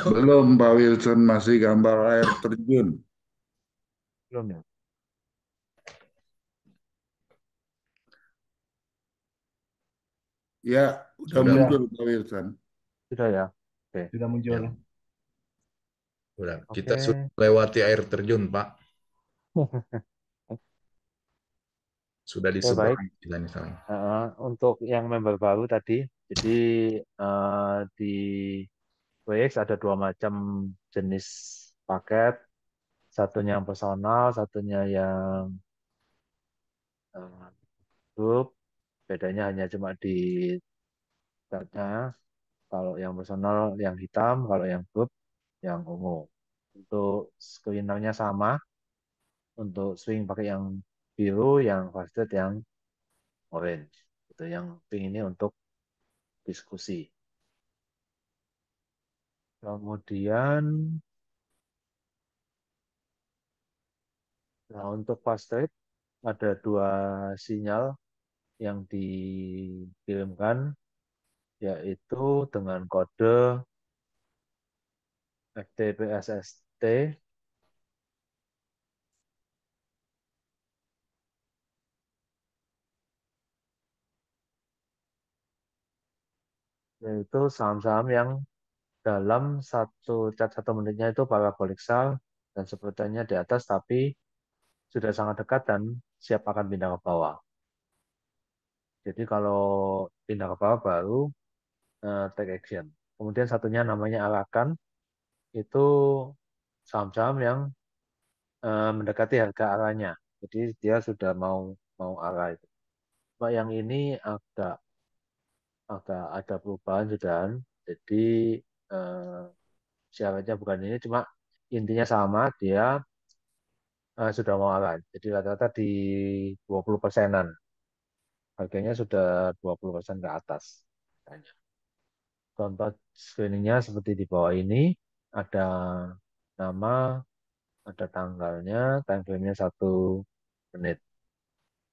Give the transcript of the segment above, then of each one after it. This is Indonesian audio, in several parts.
Belum, Pak Wilson, masih gambar air terjun. Belum ya? Ya, udah Sudah, muncul Pak Wilson. sudah ya. Oke, Sudah muncul. Ya, udah. Kita sudah oke. lewati air terjun, Pak. Sudah di Oke, baik. seberang kita nih sekarang. Untuk yang member baru tadi, jadi di Wix ada dua macam jenis paket. Satunya yang personal, satunya yang eh, grup. Bedanya hanya cuma di catnya. Kalau yang personal yang hitam, kalau yang grup yang ungu. Untuk screenernya sama, untuk swing pakai yang biru, yang fasted yang orange. Itu yang pink ini untuk diskusi. Kemudian, nah untuk fast trade ada dua sinyal yang dikirimkan, yaitu dengan kode FTPSST, yaitu saham-saham yang dalam satu menitnya itu parabolic sell dan sepertinya di atas, tapi sudah sangat dekat dan siap akan pindah ke bawah. Jadi kalau pindah ke bawah baru take action. Kemudian satunya namanya Arakan, itu saham-saham yang mendekati harga arahnya. Jadi dia sudah mau mau arah itu. Cuma yang ini agak agak ada perubahan sudah. Jadi eh, syaratnya bukan ini, cuma intinya sama, dia sudah mau arah. Jadi rata-rata di 20%-an. Harganya sudah 20% ke atas. Contoh screeningnya seperti di bawah ini, ada nama, ada tanggalnya, time frame-nya 1 menit.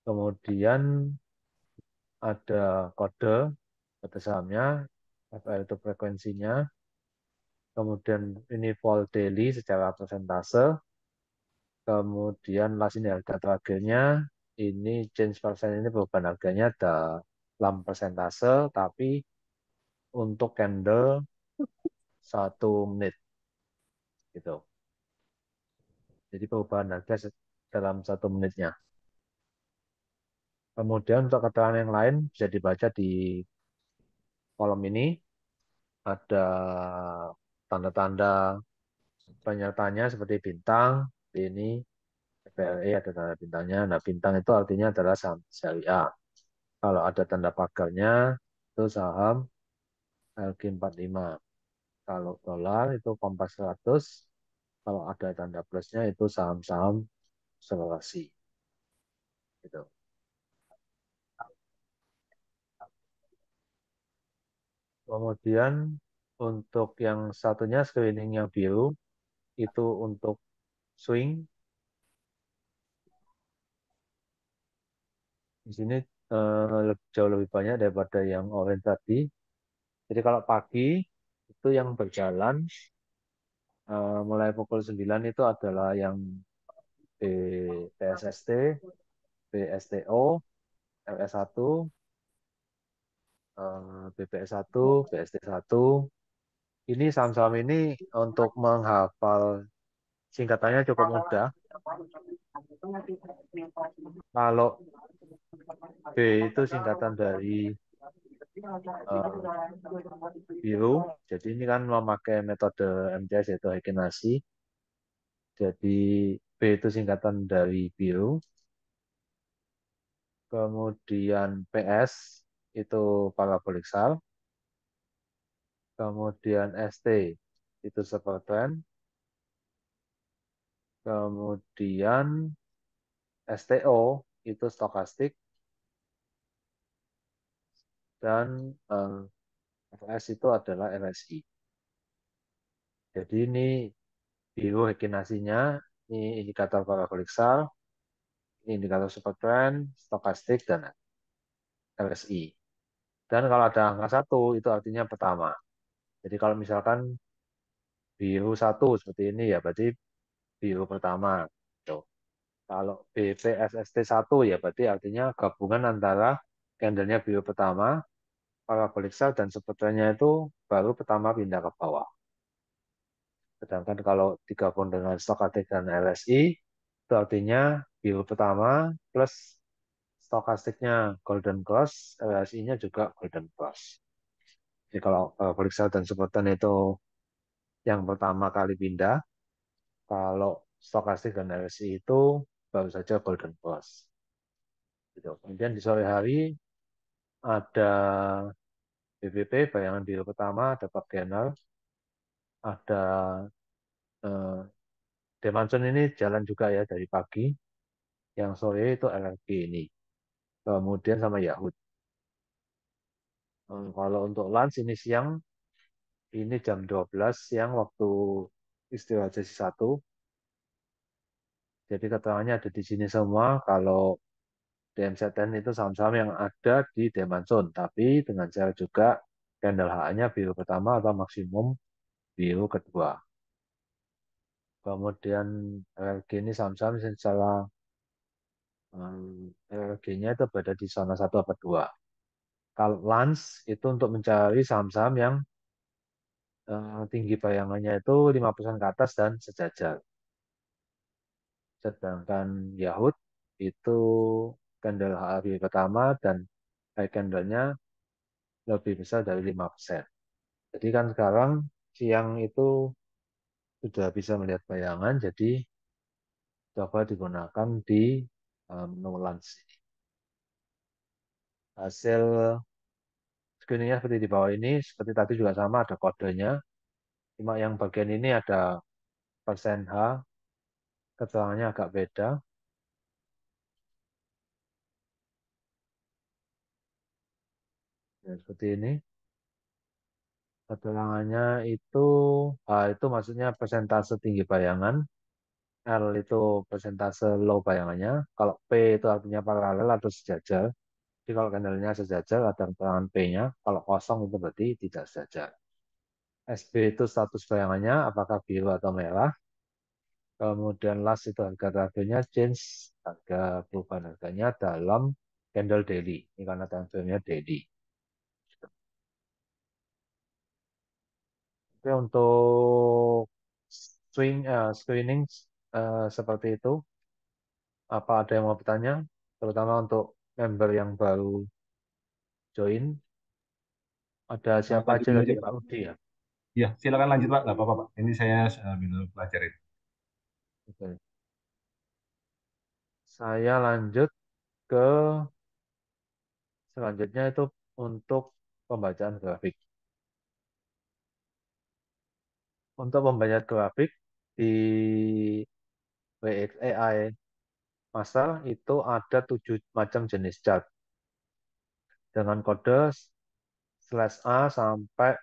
Kemudian ada kode, kode sahamnya, FL itu frekuensinya, kemudian ini vol daily secara persentase, kemudian last ini harga terakhirnya, ini change persen ini perubahan harganya dalam persentase, tapi untuk candle 1 menit gitu. Jadi perubahan harga dalam 1 menitnya. Kemudian untuk keterangan yang lain bisa dibaca di kolom ini. Ada tanda-tanda penyertanya seperti bintang, ini PLE ada tanda bintangnya. Nah, bintang itu artinya adalah saham seri A. Kalau ada tanda pagarnya, itu saham LQ45. Kalau dolar itu Kompas 100. Kalau ada tanda plusnya itu saham-saham akselerasi. Gitu. Kemudian untuk yang satunya screening yang biru, itu untuk swing. Di sini jauh lebih banyak daripada yang orange tadi. Jadi kalau pagi itu yang berjalan mulai pukul 9 itu adalah yang PSST, BSTO, LS1, BPS1, BST1. Ini saham-saham ini untuk menghafal singkatannya cukup mudah. Kalau B itu singkatan dari eh, biru, jadi ini kan memakai metode MTS yaitu Heikinasi. Jadi B itu singkatan dari biru. Kemudian PS itu parabolic sal. Kemudian ST itu super trend. Kemudian STO itu stokastik. Dan FS itu adalah RSI. Jadi ini biru hekinasinya, ini indikator parabolic sal, ini indikator super trend, stokastik, dan RSI. Dan kalau ada angka 1, itu artinya pertama. Jadi kalau misalkan biru satu seperti ini ya berarti biru pertama. Tuh. Kalau BVSST 1 ya berarti artinya gabungan antara candlenya biru pertama, parabolic cell dan sebetulnya itu baru pertama pindah ke bawah. Sedangkan kalau digabung dengan stokastik dan LSI, itu artinya biru pertama plus stokastiknya golden cross, LSI-nya juga golden cross. Jadi kalau parabolic cell dan supportan itu yang pertama kali pindah, kalau stokastik dan LSI itu baru saja golden cross. Gitu. Kemudian di sore hari ada BBP, bayangan biru pertama, ada Pak Kenal, ada Demanson ini jalan juga ya dari pagi, yang sore itu LRG ini. Kemudian sama Yahoo. Kalau untuk lunch ini siang, ini jam 12 siang waktu istirahat sesi 1. Jadi keterangannya ada di sini semua. Kalau DMZ10 itu saham-saham yang ada di Demanson, tapi dengan cara juga candle H-nya biru pertama atau maksimum biru kedua. Kemudian LRG ini saham-saham secara LRG-nya itu berada di zona 1 atau 2. Kalau lunch itu untuk mencari saham-saham yang tinggi bayangannya itu 5% ke atas dan sejajar. Sedangkan Yahoo itu candle hari pertama dan high candle-nya lebih besar dari 5%. Jadi kan sekarang siang itu sudah bisa melihat bayangan, jadi coba digunakan di menu lunch. Hasil screeningnya seperti di bawah ini, seperti tadi juga sama ada kodenya. Cuma yang bagian ini ada persen H, keterangannya agak beda. Ya, seperti ini. Keterangannya itu H itu maksudnya persentase tinggi bayangan, L itu persentase low bayangannya, kalau P itu artinya paralel atau sejajar. Jadi kalau candlenya sejajar ada keterangan P-nya, kalau kosong itu berarti tidak sejajar. SB itu status bayangannya apakah biru atau merah. Kemudian last itu harga targetnya change, harga perubahan harganya dalam candle daily. Ini karena time frame-nya daily. Oke, untuk screening seperti itu. Apa ada yang mau bertanya? Terutama untuk member yang baru join. Ada siapa Lanjut aja dulu tadi aja, Pak. Pak Udi ya? Ya, silakan lanjut, Pak. Nggak apa-apa, Pak. Ini saya sambil pelajarin. Oke. Saya lanjut ke selanjutnya itu untuk pembacaan grafik. Untuk pembacaan grafik di WXAI Master itu ada 7 macam jenis chart dengan kode /A sampai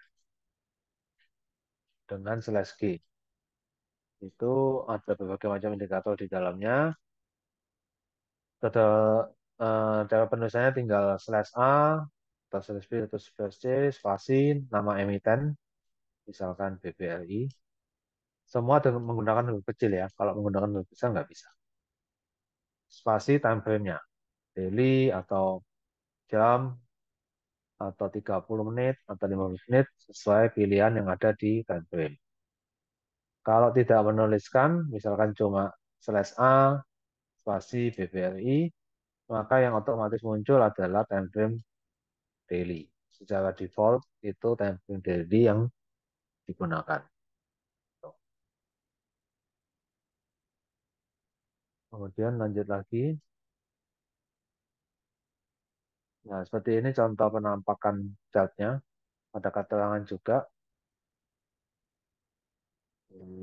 dengan /G. Itu ada berbagai macam indikator di dalamnya. Kode cara penulisannya tinggal /A atau /B atau /C, spasi, nama emiten, misalkan BBRI. Semua dengan menggunakan huruf kecil ya. Kalau menggunakan huruf besar nggak bisa. Spasi time frame-nya, daily atau jam atau 30 menit atau 15 menit sesuai pilihan yang ada di time frame. Kalau tidak menuliskan, misalkan cuma /A, spasi BBRI, maka yang otomatis muncul adalah time frame daily. Secara default itu time frame daily yang digunakan. Kemudian lanjut lagi. Nah, seperti ini contoh penampakan chartnya. Ada keterangan juga.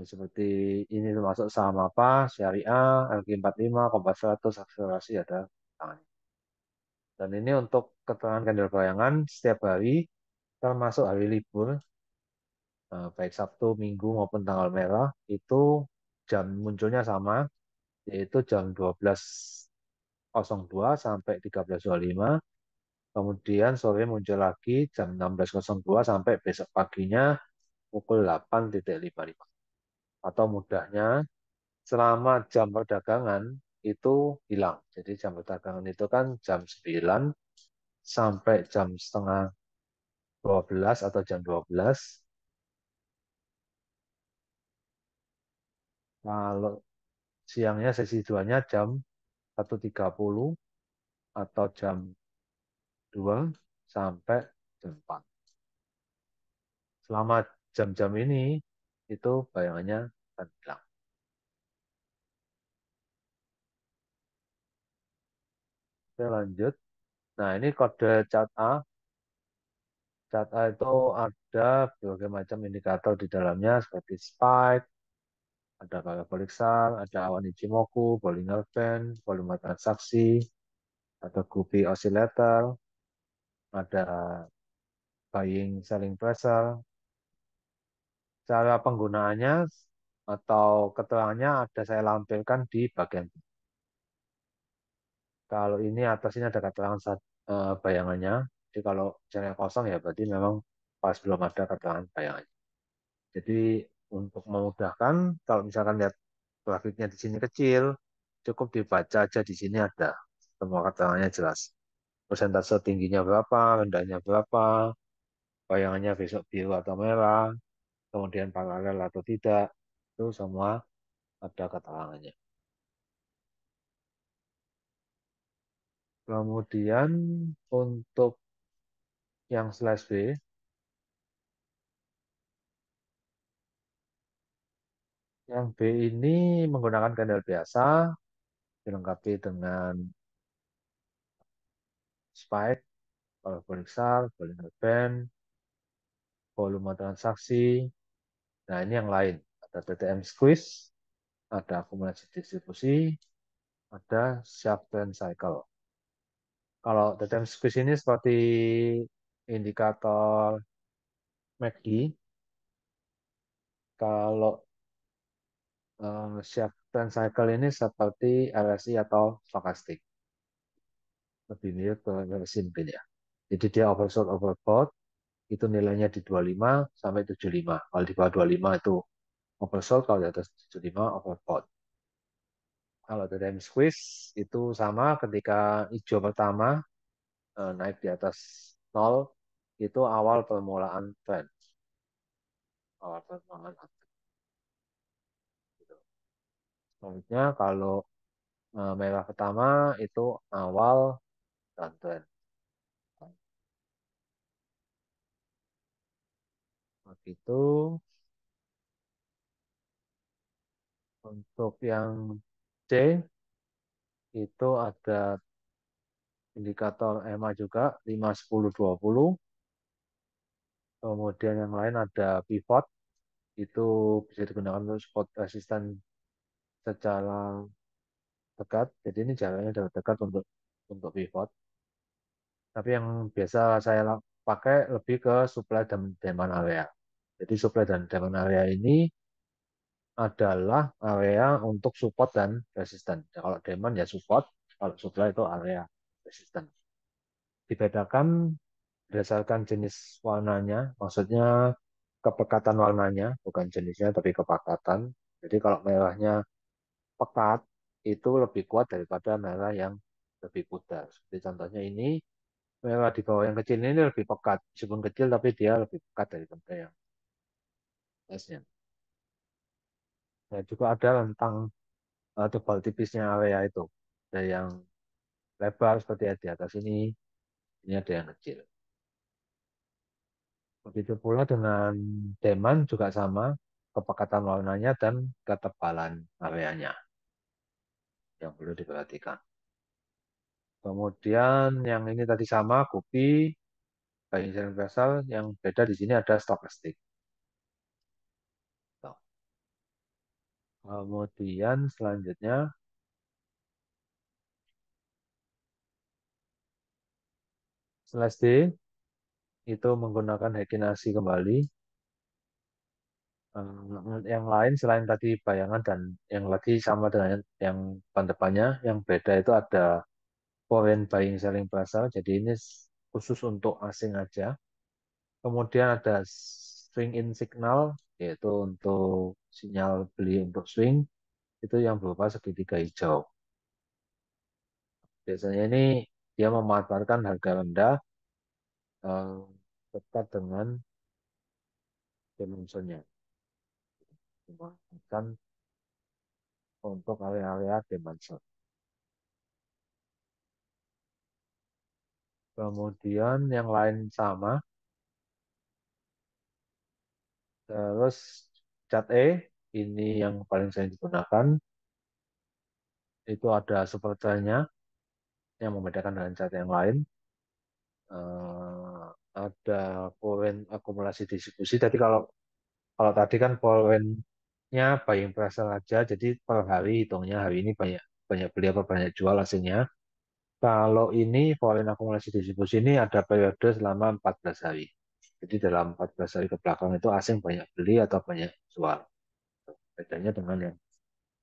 Seperti ini termasuk saham apa, Syariah, LQ45, Kompas 100, akselerasi ada tangannya. Dan ini untuk keterangan candle bayangan setiap hari, termasuk hari libur, baik Sabtu, Minggu maupun tanggal merah, itu jam munculnya sama, yaitu jam 12.02 sampai 13.25. Kemudian sore muncul lagi jam 16.02 sampai besok paginya pukul 8.55. atau mudahnya selama jam perdagangan itu hilang. Jadi jam perdagangan itu kan jam 9 sampai jam setengah 12 atau jam 12. Kalau siangnya sesi 2-nya jam 1.30 atau jam 2 sampai jam 4. Selama jam-jam ini itu bayangannya akan hilang. Oke, lanjut. Nah, ini kode chart A. Chart A itu ada berbagai macam indikator di dalamnya seperti spike, ada parabolic SAR, ada awan Ichimoku, Bollinger Band, volume transaksi, ada Gupi Oscillator, ada buying selling pressure. Cara penggunaannya atau keterangannya ada saya lampirkan di bagian. Kalau ini atas ini ada keterangan bayangannya. Jadi kalau misalnya kosong ya berarti memang pas belum ada keterangan bayangannya. Jadi untuk memudahkan, kalau misalkan lihat grafiknya di sini kecil, cukup dibaca aja di sini ada semua keterangannya jelas. Persentase tingginya berapa, rendahnya berapa, bayangannya besok biru atau merah, kemudian paralel atau tidak, itu semua ada keterangannya. Kemudian untuk yang slash B, yang B ini menggunakan candle biasa, dilengkapi dengan spike, parabolic SAR, Bollinger Band, volume transaksi. Nah, ini yang lain. Ada TTM squeeze, ada akumulasi distribusi, ada sharp trend cycle. Kalau TTM squeeze ini seperti indikator MACD. Kalau sharp trend cycle ini seperti RSI atau stokastik. Lebih mirip ke RSI mungkin ya. Jadi dia oversold overbought, itu nilainya di 25 sampai 75. Kalau di bawah 25 itu oversold, kalau di atas 75 overbought. Kalau TTM squeeze itu sama ketika hijau pertama naik di atas 0 itu awal permulaan trend. Awal permulaan. Selanjutnya kalau merah pertama itu awal downtrend. Begitu untuk yang C itu ada indikator EMA juga 5, 10, 20. Kemudian yang lain ada pivot, itu bisa digunakan untuk support resisten secara dekat. Jadi ini jaraknya sudah dekat untuk pivot. Tapi yang biasa saya pakai lebih ke supply dan demand area. Jadi supply dan demand area ini adalah area untuk support dan resisten. Ya, kalau demand ya support, kalau supply itu area resisten. Dibedakan berdasarkan jenis warnanya, maksudnya kepekatan warnanya, bukan jenisnya tapi kepekatan. Jadi kalau merahnya pekat itu lebih kuat daripada merah yang lebih pudar. Seperti contohnya ini, merah di bawah yang kecil ini lebih pekat. Meskipun kecil tapi dia lebih pekat daripada yang atasnya. Dan juga ada tentang tebal tipisnya area itu. Ada yang lebar seperti di atas ini ada yang kecil. Begitu pula dengan demand juga sama, kepekatan warnanya dan ketebalan areanya yang perlu diperhatikan. Kemudian yang ini tadi sama, kopi, buying selling pressure, yang beda di sini ada stokastik. Kemudian selanjutnya slash D itu menggunakan Heikinasi kembali. Yang lain selain tadi bayangan dan yang lagi sama dengan yang depannya, yang beda itu ada foreign buying selling pressure. Jadi ini khusus untuk asing aja. Kemudian ada swing in signal, yaitu untuk sinyal beli untuk swing, itu yang berupa segitiga hijau. Biasanya ini dia memanfaatkan harga rendah eh, dekat dengan dimensionnya. Dimanfaatkan untuk area-area dimension. Kemudian yang lain sama. Terus cat E, ini yang paling sering digunakan. Itu ada supertrendnya yang membedakan dengan cat yang lain. Ada poin akumulasi distribusi. Jadi kalau tadi kan poinnya buying pressure aja, jadi per hari hitungnya hari ini banyak banyak beli apa banyak jual hasilnya. Kalau ini poin akumulasi distribusi ini ada periode selama 14 hari. Jadi dalam 14 hari ke belakang itu asing banyak beli atau banyak jual. Bedanya dengan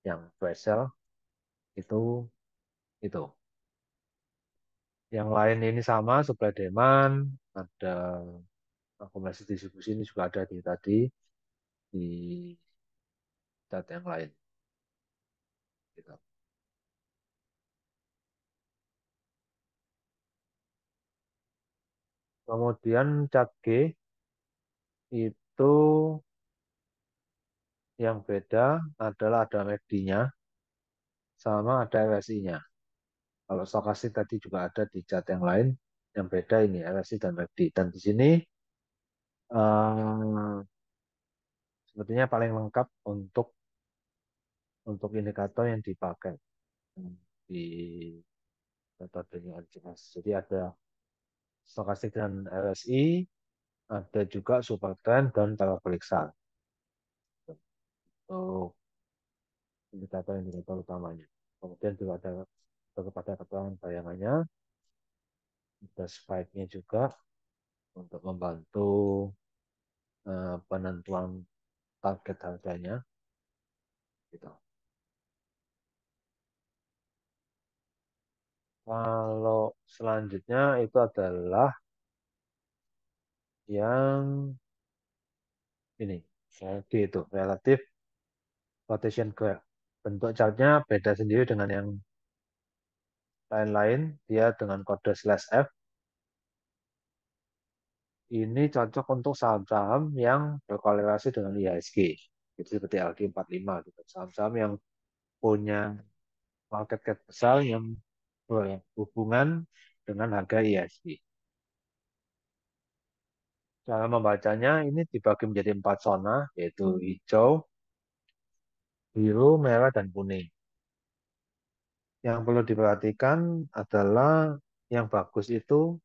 yang flash sale itu. Yang lain ini sama supply demand, ada akumulasi distribusi ini juga ada di tadi di data yang lain. Gitu. Kemudian cat G itu yang beda adalah ada MACD-nya sama ada RSI-nya. Kalau stokastik tadi juga ada di cat yang lain, yang beda ini RSI dan MACD. Dan di sini eh, sebetulnya paling lengkap untuk indikator yang dipakai di metodenya RCS. Jadi ada stokastik dan RSI, ada juga super trend dan parabolic SAR. Untuk indikator utamanya. Kemudian juga ada kepada keterangan bayangannya, ada spike-nya juga untuk membantu penentuan target harganya. Gitu. Kalau selanjutnya itu adalah yang ini, itu relatif rotation graph. Bentuk chartnya beda sendiri dengan yang lain-lain. Dia dengan kode /F. Ini cocok untuk saham-saham yang berkorelasi dengan IHSG. Jadi seperti LQ45 gitu. Saham-saham yang punya market cap besar yang berhubungan dengan harga IHSG. Cara membacanya ini dibagi menjadi 4 zona, yaitu hijau, biru, merah, dan kuning. Yang perlu diperhatikan adalah yang bagus itu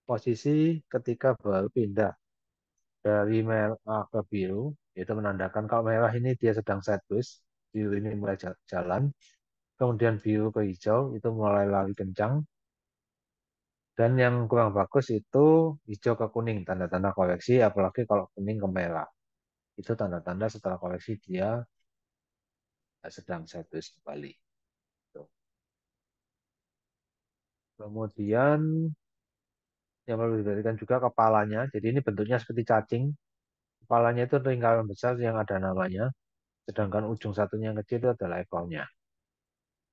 posisi ketika baru pindah dari merah ke biru, itu menandakan kalau merah ini dia sedang sideways, biru ini mulai jalan, kemudian biru ke hijau itu mulai lari kencang, dan yang kurang bagus itu hijau ke kuning, tanda-tanda koreksi, apalagi kalau kuning ke merah. Itu tanda-tanda setelah koreksi dia sedang sideways kembali. Kemudian yang perlu diperhatikan juga kepalanya, jadi ini bentuknya seperti cacing. Kepalanya itu lingkaran besar yang ada namanya, sedangkan ujung satunya yang kecil itu adalah ekornya.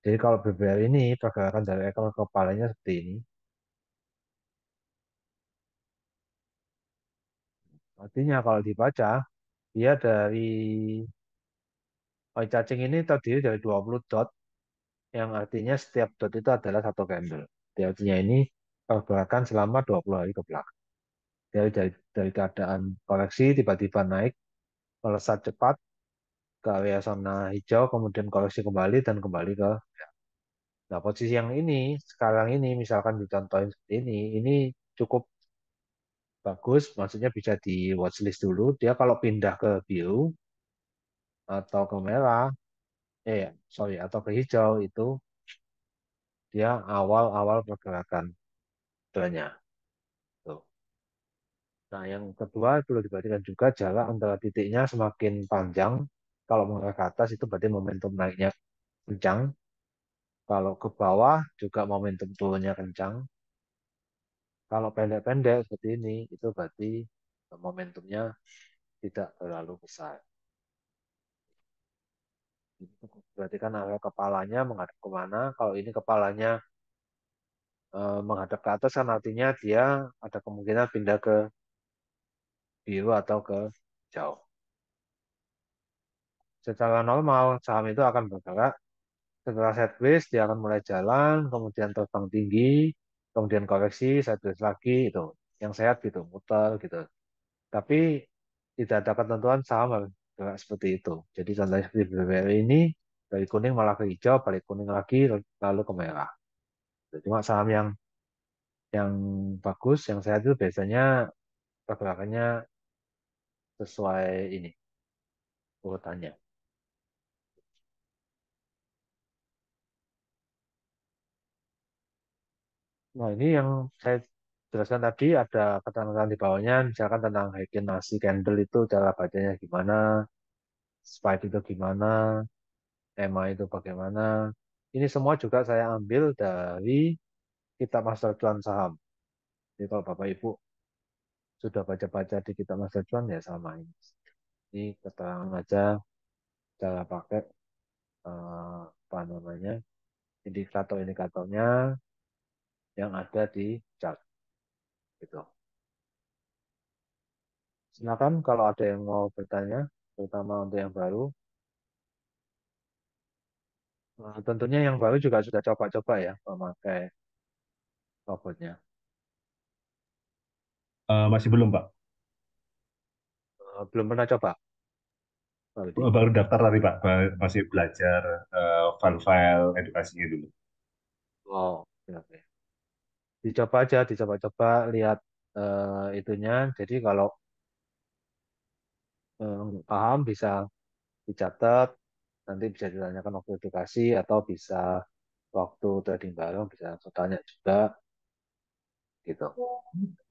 Jadi kalau BBR ini pergerakan dari ekor ke kepalanya seperti ini. Artinya kalau dibaca, dia dari cacing ini terdiri dari 20 dot, yang artinya setiap dot itu adalah satu candle. Jadi artinya ini pergerakan selama 20 hari ke belakang. Dari keadaan koreksi tiba-tiba naik, melesat cepat ke area zona hijau, kemudian koreksi kembali dan kembali ke. Nah, posisi yang ini, sekarang ini, misalkan dicontohin seperti ini cukup bagus, maksudnya bisa di watchlist dulu. Dia kalau pindah ke biru atau ke merah, atau ke hijau, itu dia awal-awal pergerakan trennya. Tuh. Nah, yang kedua perlu diperhatikan juga jarak antara titiknya semakin panjang. Kalau mengarah ke atas itu berarti momentum naiknya kencang. Kalau ke bawah juga momentum turunnya kencang. Kalau pendek-pendek seperti ini, itu berarti momentumnya tidak terlalu besar. Berarti kan area kepalanya menghadap kemana? Kalau ini kepalanya menghadap ke atas kan artinya dia ada kemungkinan pindah ke biru atau ke jauh. Secara normal saham itu akan bergerak setelah sideways dia akan mulai jalan, kemudian terbang tinggi, kemudian koreksi, sideways lagi itu. Yang sehat gitu, muter gitu. Tapi tidak ada ketentuan saham harus bergerak seperti itu. Jadi contohnya seperti BBRI ini dari kuning malah ke hijau, balik kuning lagi lalu ke merah. Cuma saham yang bagus, yang sehat itu biasanya pergerakannya sesuai ini urutannya. Nah, ini yang saya jelaskan tadi ada keterangan di bawahnya, misalkan tentang Heikin Nasi Candle itu cara bacanya gimana, Spike itu gimana, EMA itu bagaimana. Ini semua juga saya ambil dari kitab Master Cuan Saham. Jadi kalau Bapak Ibu sudah baca-baca di kitab Master Cuan ya sama ini. Ini keterangan aja cara pakai apa namanya indikator-indikatornya yang ada di chart gitu. Silakan kalau ada yang mau bertanya, terutama untuk yang baru. Tentunya yang baru juga sudah coba-coba ya memakai robotnya. Masih belum, Pak. Belum pernah coba, Pak Rudi. Baru daftar tadi, Pak. Masih belajar file-file edukasinya dulu. Oh, oke, oke. Dicoba aja, dicoba-coba lihat itunya. Jadi kalau nggak paham bisa dicatat, nanti bisa ditanyakan waktu edukasi atau bisa waktu trading bareng bisa langsung tanya juga gitu.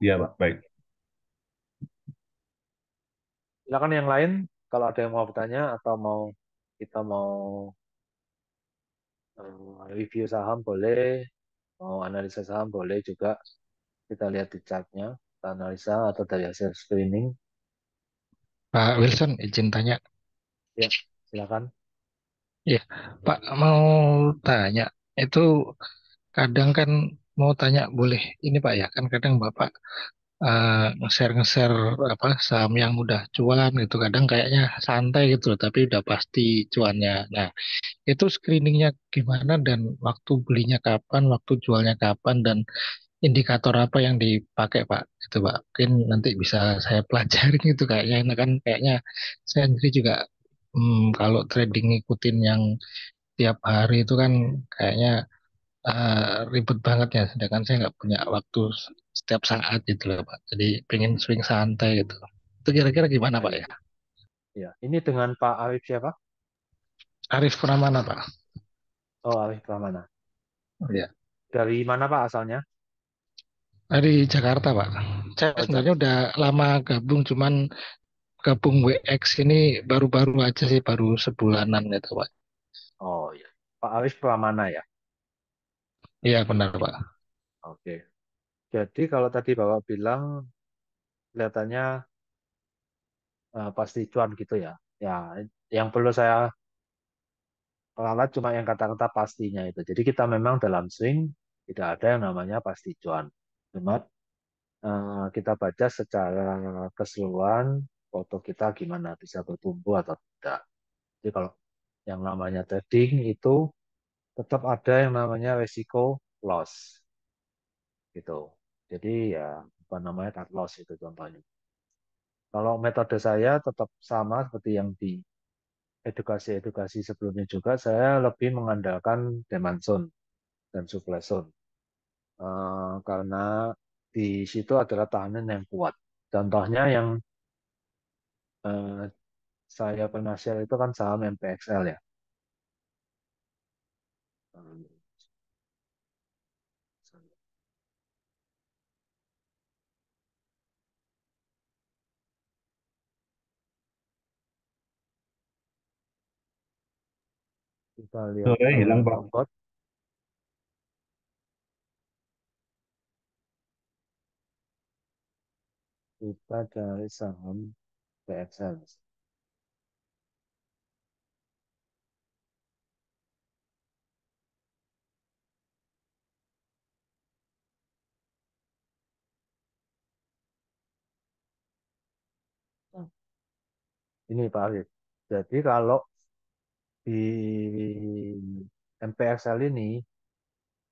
Iya, Pak. Baik. Silakan yang lain kalau ada yang mau bertanya atau mau kita mau review saham boleh, mau analisa saham boleh juga. Kita lihat di chartnya, kita analisa atau dari hasil screening. Pak Wilson, izin tanya. Ya, silakan. Ya, Pak mau tanya. Itu kadang kan mau tanya boleh. Ini Pak ya, kan kadang Bapak nge-share apa saham yang udah cuan gitu. Kadang kayaknya santai gitu loh, tapi udah pasti cuannya. Nah, itu screeningnya gimana dan waktu belinya kapan, waktu jualnya kapan, dan indikator apa yang dipakai Pak? Itu Pak, mungkin nanti bisa saya pelajarin itu kayaknya. Ini kan kayaknya saya sendiri juga kalau trading ngikutin yang tiap hari itu kan kayaknya ribet banget ya. Sedangkan saya nggak punya waktu setiap saat gitu loh Pak. Jadi pengen swing santai gitu. Itu kira-kira gimana Pak Baik. ya? Ya, ini dengan Pak Arif siapa? Arif Pramana Pak. Oh, Arif Pramana. Ya. Dari mana Pak asalnya? Dari Jakarta Pak. Saya Oh, sebenarnya udah lama gabung, cuman gabung WX ini baru-baru aja sih, baru sebulanan gitu Pak. Oh, ya. Pak Arif Pramana ya. Iya benar Pak. Oke. Jadi kalau tadi Bapak bilang kelihatannya pasti cuan gitu ya. Ya, yang perlu saya ralat cuma yang kata-kata pastinya itu. Jadi kita memang dalam swing tidak ada yang namanya pasti cuan. Cuma kita baca secara keseluruhan foto kita gimana bisa bertumbuh atau tidak. Jadi kalau yang namanya trading itu tetap ada yang namanya resiko loss gitu. Jadi ya apa namanya cut loss itu contohnya. Kalau metode saya tetap sama seperti yang di edukasi-edukasi sebelumnya juga, saya lebih mengandalkan demand zone dan supply zone. Karena di situ adalah tahanan yang kuat. Contohnya yang eh, saya pernah share itu kan saham MPXL ya. Kita lihat Sore hilang, Pak. Comfort. Kita cari saham. PXL. Ini Pak Arif. Jadi kalau di MPXL ini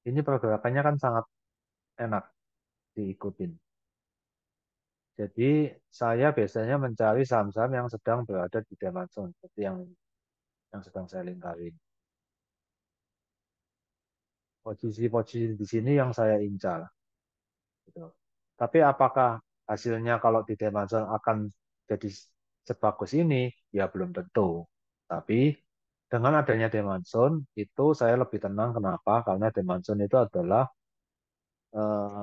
pergerakannya kan sangat enak diikutin. Jadi saya biasanya mencari saham-saham yang sedang berada di demand zone, seperti yang sedang saya lingkarin. Posisi-posisi di sini yang saya incar. Gitu. Tapi apakah hasilnya kalau di demand zone akan jadi sebagus ini? Ya belum tentu. Tapi dengan adanya demand zone itu saya lebih tenang. Kenapa? Karena demand zone itu adalah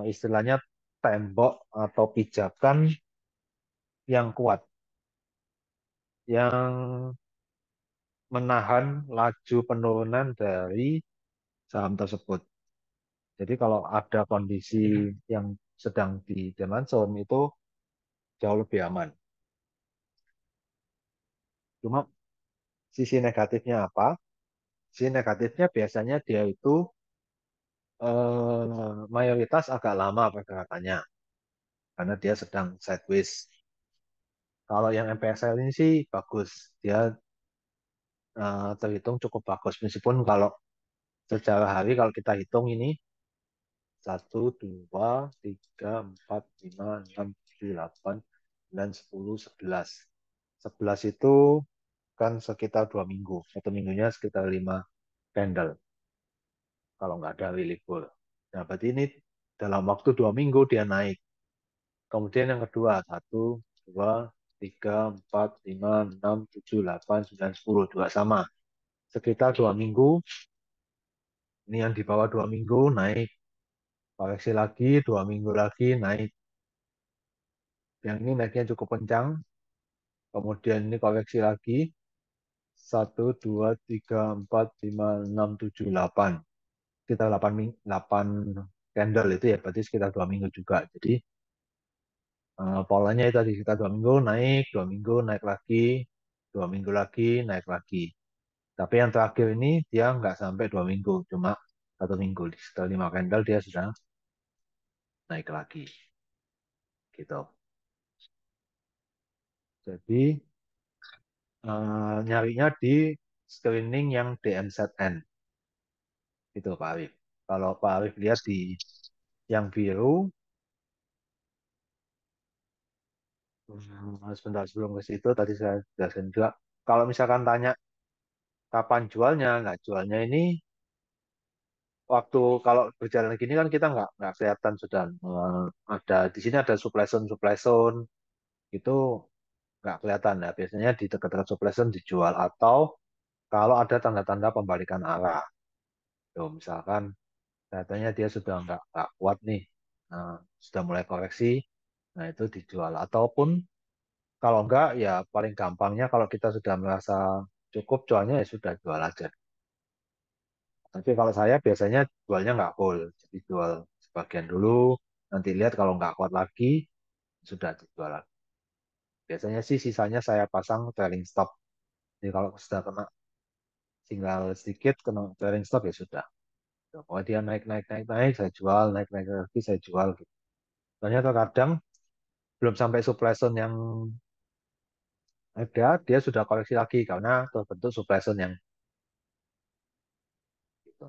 istilahnya tembok atau pijakan yang kuat, yang menahan laju penurunan dari saham tersebut. Jadi kalau ada kondisi yang sedang di demand zone itu jauh lebih aman. Cuma sisi negatifnya apa? Sisi negatifnya biasanya dia itu mayoritas agak lama pergerakannya karena dia sedang sideways. Kalau yang MPSL ini sih bagus, dia terhitung cukup bagus. Meskipun kalau secara hari kalau kita hitung ini 1, 2, 3, 4, 5, 6, 7, 8, 9, 10, 11. 11 itu kan sekitar 2 minggu. 1 minggunya sekitar 5 candle. Kalau nggak ada libur. Nah, berarti ini dalam waktu 2 minggu dia naik. Kemudian yang kedua, 1, 2, 3, 4, 5, 6, 7, 8, 9, 10. Juga sama. Sekitar 2 minggu. Ini yang di bawah 2 minggu naik. Koreksi lagi, 2 minggu lagi naik. Yang ini naiknya cukup kencang. Kemudian ini koreksi lagi. 1, 2, 3, 4, 5, 6, 7, 8. Sekitar 8 candle itu ya, berarti sekitar 2 minggu juga. Jadi polanya itu tadi sekitar 2 minggu naik, 2 minggu naik lagi, 2 minggu lagi naik lagi. Tapi yang terakhir ini dia nggak sampai 2 minggu, cuma 1 minggu. Setelah 5 candle dia sudah naik lagi. Gitu. Jadi nyarinya di screening yang DMZN. Itu Pak Arif. Kalau Pak Arif lihat di yang biru, sebentar sebelum ke situ tadi saya jelaskan juga. Kalau misalkan tanya kapan jualnya, nggak jualnya ini waktu kalau berjalan gini kan kita nggak kelihatan sudah ada di sini ada supply zone itu nggak kelihatan ya. Biasanya di dekat-dekat supply zone dijual atau kalau ada tanda-tanda pembalikan arah. Tuh, misalkan katanya dia sudah nggak kuat nih, sudah mulai koreksi, nah itu dijual. Ataupun kalau enggak, ya paling gampangnya kalau kita sudah merasa cukup jualnya ya sudah jual aja. Tapi kalau saya biasanya jualnya nggak full, jadi jual sebagian dulu, nanti lihat kalau nggak kuat lagi, sudah dijual lagi. Biasanya sih sisanya saya pasang trailing stop. Jadi kalau sudah kena tinggal sedikit, kena trailing stop ya sudah. Pokoknya dia naik, naik, naik, naik, saya jual, naik, naik lagi, saya jual. Gitu. Soalnya terkadang belum sampai supply zone yang ada, dia sudah koreksi lagi karena terbentuk supply zone yang gitu.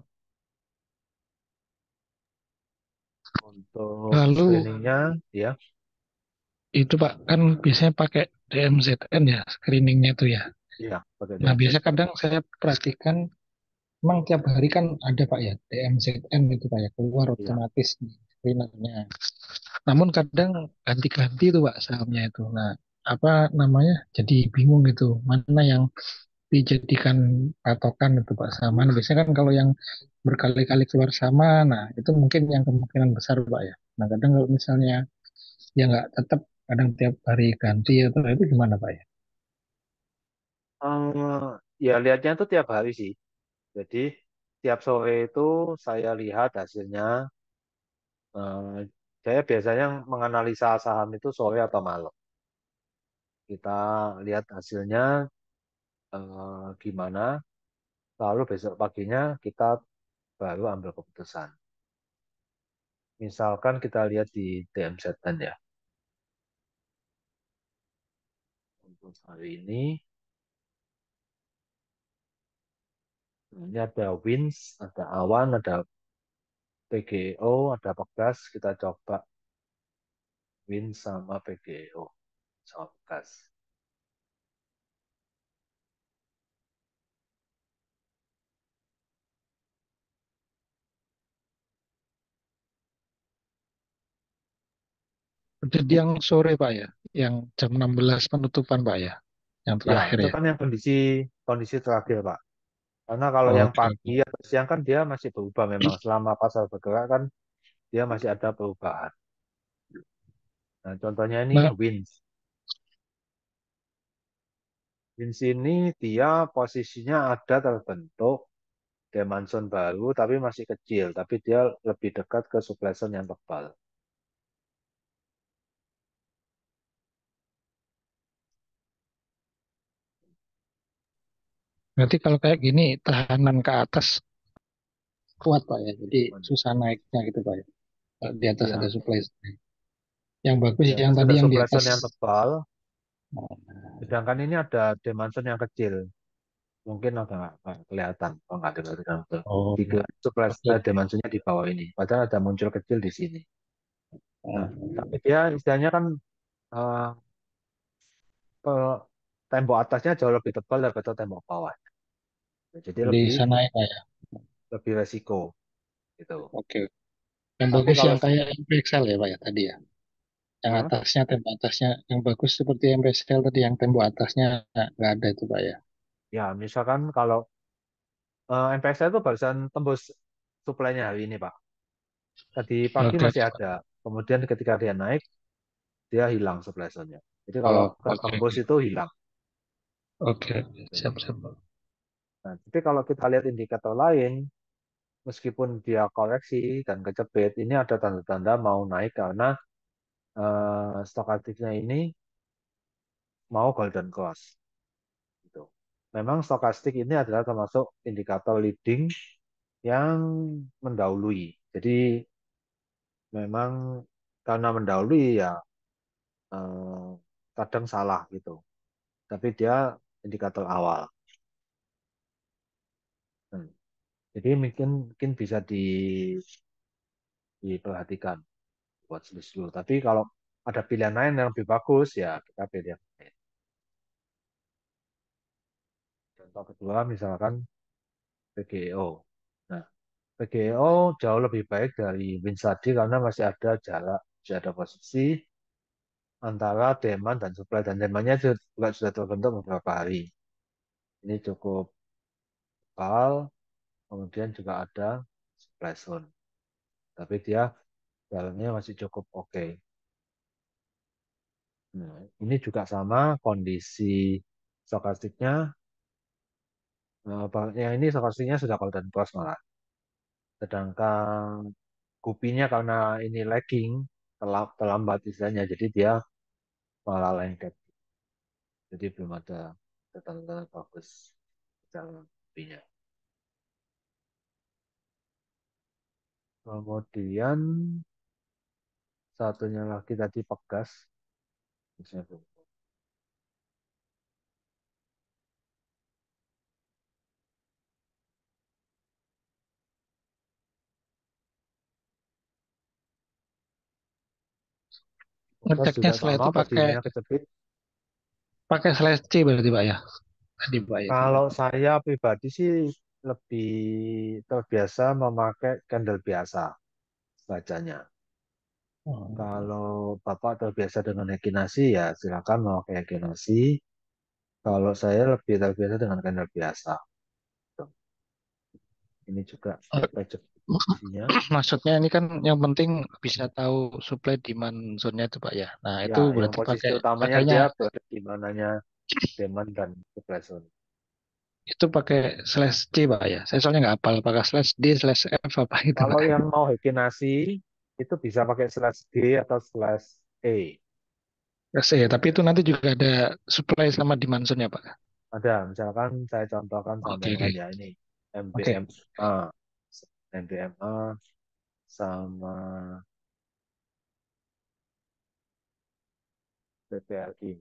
Untuk Lalu screeningnya, ya, itu Pak kan biasanya pakai DMZN ya screeningnya itu ya. iya, pakai Nah DMZ. biasa kadang saya perhatikan memang tiap hari kan ada Pak ya DMZN itu Pak ya keluar Iya. otomatis screenernya. Namun kadang ganti-ganti tuh Pak sahamnya itu. Nah apa namanya jadi bingung gitu mana yang dijadikan patokan itu Pak sama. Nah, biasanya kan kalau yang berkali-kali keluar sama, nah itu mungkin yang kemungkinan besar Pak ya. Nah kadang kalau misalnya ya nggak tetap kadang tiap hari ganti atau itu gimana Pak ya? Eh, ya lihatnya tuh tiap hari sih. Jadi tiap sore itu saya lihat hasilnya. Eh, saya biasanya menganalisa saham itu sore atau malam. kita lihat hasilnya gimana, lalu besok paginya kita baru ambil keputusan. Misalkan kita lihat di DMZ-10 ya. Untuk hari ini ada winds, ada awan, ada PGO, ada pegas. Kita coba winds sama PGO sama pegas. Jadi yang sore Pak ya, yang jam 16 penutupan Pak ya, yang Ya, terakhir itu ya. kan yang kondisi terakhir, Pak. Karena kalau yang Oke, pagi atau siang kan dia masih berubah memang. Selama pasar bergerak kan dia masih ada perubahan. Nah, contohnya ini Nah, winds. Winds ini dia posisinya ada terbentuk demand zone baru tapi masih kecil, tapi dia lebih dekat ke supply zone yang tebal. berarti kalau kayak gini tahanan ke atas kuat Pak ya, jadi susah naiknya gitu Pak ya. Kalau di atas ada Ya, supply. Yang bagus di yang atas tadi ada yang di supply atas. zone yang tebal, Oh, sedangkan ini ada demand zone yang kecil. Mungkin agak nggak kelihatan kalau nggak diperhatikan betul. oh, Jika supply oke oke. demand zone-nya di bawah ini, padahal ada muncul kecil di sini. Nah, Oh, tapi dia istilahnya kan eh, pe- tembok atasnya jauh lebih tebal daripada tembok bawah. Jadi jadi lebih sana ya Pak ya. lebih resiko gitu. Oke. Yang Tapi bagus kalau yang kayak MPXL ya Pak ya tadi ya. Yang eh, atasnya tembok atasnya yang bagus seperti MPXL tadi yang tembok atasnya nggak ada itu Pak ya. ya misalkan kalau MPX itu barusan tembus suplainya hari ini, Pak. Tadi pagi Oke masih ada. Kemudian ketika dia naik, dia hilang supply zone-nya. Jadi kalau oh, oke tembus oke itu hilang. oke siap siap Pak. Nah, tapi kalau kita lihat indikator lain, meskipun dia koreksi dan kejepit, ini ada tanda-tanda mau naik karena stokastiknya ini mau golden cross. Gitu. Memang stokastik ini adalah termasuk indikator leading yang mendahului. Jadi memang karena mendahului ya eh, kadang salah gitu. Tapi dia indikator awal. Hmm. Jadi mungkin mungkin bisa diperhatikan buat dulu. Tapi kalau ada pilihan lain yang lebih bagus ya kita pilih yang lain. Contoh kedua misalkan PGO. Nah, PGO jauh lebih baik dari Winsadi karena masih ada jarak, masih ada posisi antara demand dan supply dan demandnya juga sudah terbentuk beberapa hari. Ini cukup tebal, kemudian juga ada supply zone. Tapi dia jalannya masih cukup oke. Nah, ini juga sama kondisi stokastiknya. Yang ini stokastiknya sudah golden cross malah. Sedangkan kupinya karena ini lagging, terlambat istilahnya, jadi dia malah lengket. Jadi belum ada tanda-tanda bagus jalan kupinya. Kemudian satunya lagi tadi pegas. Pegas Ngeceknya juga setelah sama, itu pakai berdirinya kejepit. pakai slash C berarti Pak ya. Tadi Pak ya. Kalau saya pribadi sih lebih terbiasa memakai candle biasa bacanya. Oh, Kalau Bapak terbiasa dengan Hekinasi ya silakan memakai Hekinasi. Kalau saya lebih terbiasa dengan candle biasa. Ini juga page isinya. maksudnya ini kan yang penting bisa tahu supply demand zone-nya itu Pak ya. Nah, Ya, itu yang berarti posisi pakai utamanya pakainya dia berada di mananya demand dan supply zone. itu pakai slash C Pak ya. Saya soalnya nggak hafal apakah slash D slash F apa itu Kalau Pak. yang mau Hekinasi itu bisa pakai slash D atau slash E. SE, tapi itu nanti juga ada supply sama demand zone-nya, Pak. Ada, misalkan saya contohkan sama Oke, yang oke. lain ya ini Oke. MBMA, MBMA sama PPLI.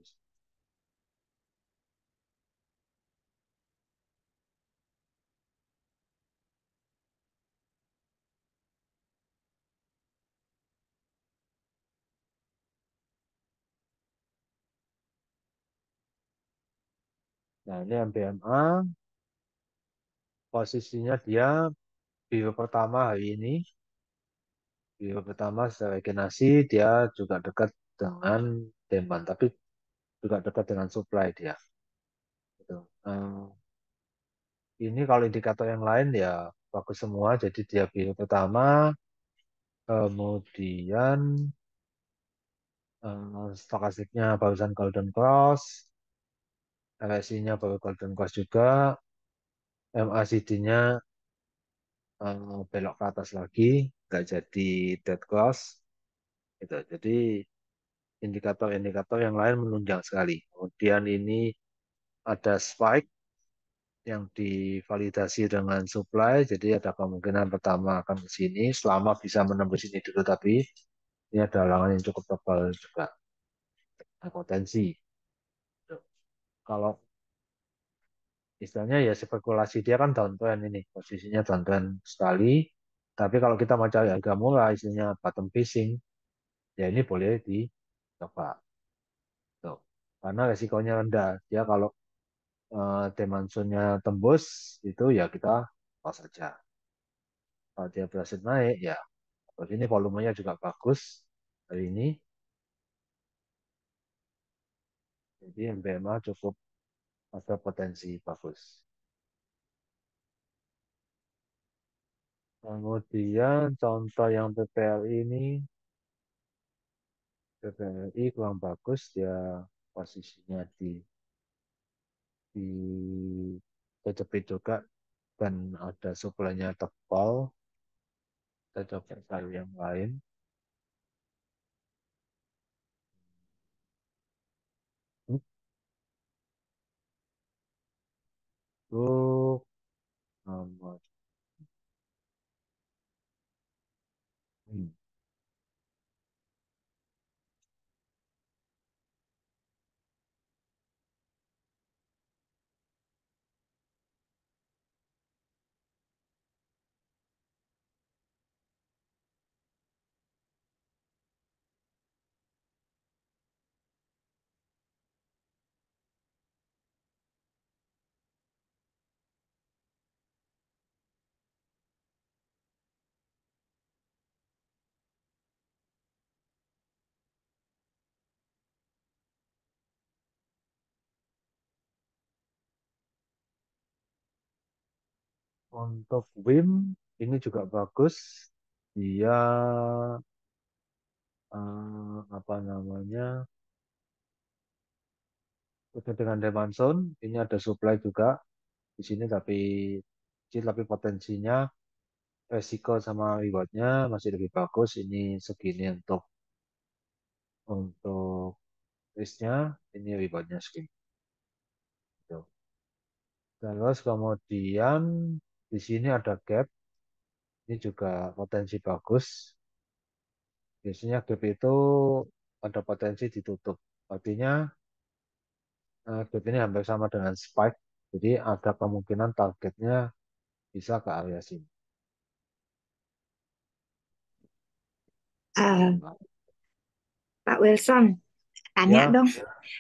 Nah ini MBMA, posisinya dia bio pertama hari ini, bio pertama secara regenerasi dia juga dekat dengan demand, tapi juga dekat dengan supply dia. Gitu. Ini kalau indikator yang lain ya bagus semua, jadi dia bio pertama, kemudian stokastiknya barusan Golden Cross, RSI-nya baru Golden Cross juga, MACD-nya belok ke atas lagi, nggak jadi dead cross, gitu. Jadi indikator-indikator yang lain menunjang sekali. Kemudian ini ada spike yang divalidasi dengan supply, jadi ada kemungkinan pertama akan ke sini, selama bisa menembus ini dulu, tapi ini ada halangan yang cukup tebal juga, ada potensi. Kalau istilahnya ya spekulasi dia kan downtrend ini, posisinya downtrend sekali, tapi kalau kita mau cari harga murah, istilahnya bottom fishing, ya ini boleh dicoba. Tuh. Karena resikonya rendah. Dia kalau demand zone-nya tembus, itu ya kita pas saja. Kalau dia berhasil naik, ya terus ini volumenya juga bagus hari ini. Jadi MBMA cukup ada potensi bagus. Kemudian contoh yang PPLI ini, PPLI kurang bagus, dia posisinya di TCP juga dan ada suplainya tebal. Kita coba cari yang lain. Untuk nomor untuk WIM ini juga bagus. Dia apa namanya? Udah dengan demand zone, ini ada supply juga di sini tapi kecil, tapi potensinya resiko sama rewardnya masih lebih bagus. Ini segini untuk risknya, ini rewardnya segini. Gitu. Terus kemudian di sini ada gap, ini juga potensi bagus. Biasanya gap itu ada potensi ditutup. Artinya gap ini hampir sama dengan spike, jadi ada kemungkinan targetnya bisa ke area sini. Eh, Pak Wilson, tanya Ya, dong.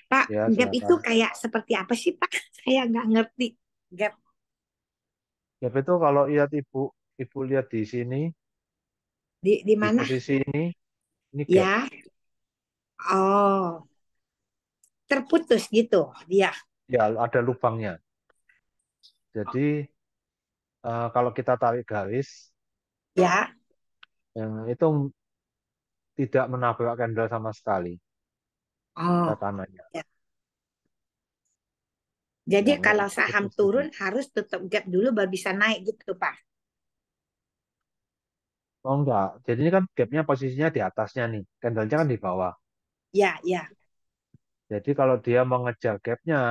Pak, ya gap itu silakan. kayak seperti apa sih, Pak? Saya nggak ngerti. Gap Gap itu kalau lihat ibu lihat di sini, di di mana? posisi ini gap. Ya. Oh, terputus gitu dia. Ya, ada lubangnya. Jadi kalau kita tarik garis, Ya. itu tidak menabrak candle sama sekali Oh, tatanannya. ya. Jadi Yang kalau itu saham posisi. turun harus tutup gap dulu baru bisa naik gitu, Pak. Oh enggak, jadi ini kan gapnya posisinya di atasnya nih, candlenya kan di bawah. Ya, ya. Jadi kalau dia mengejar gapnya,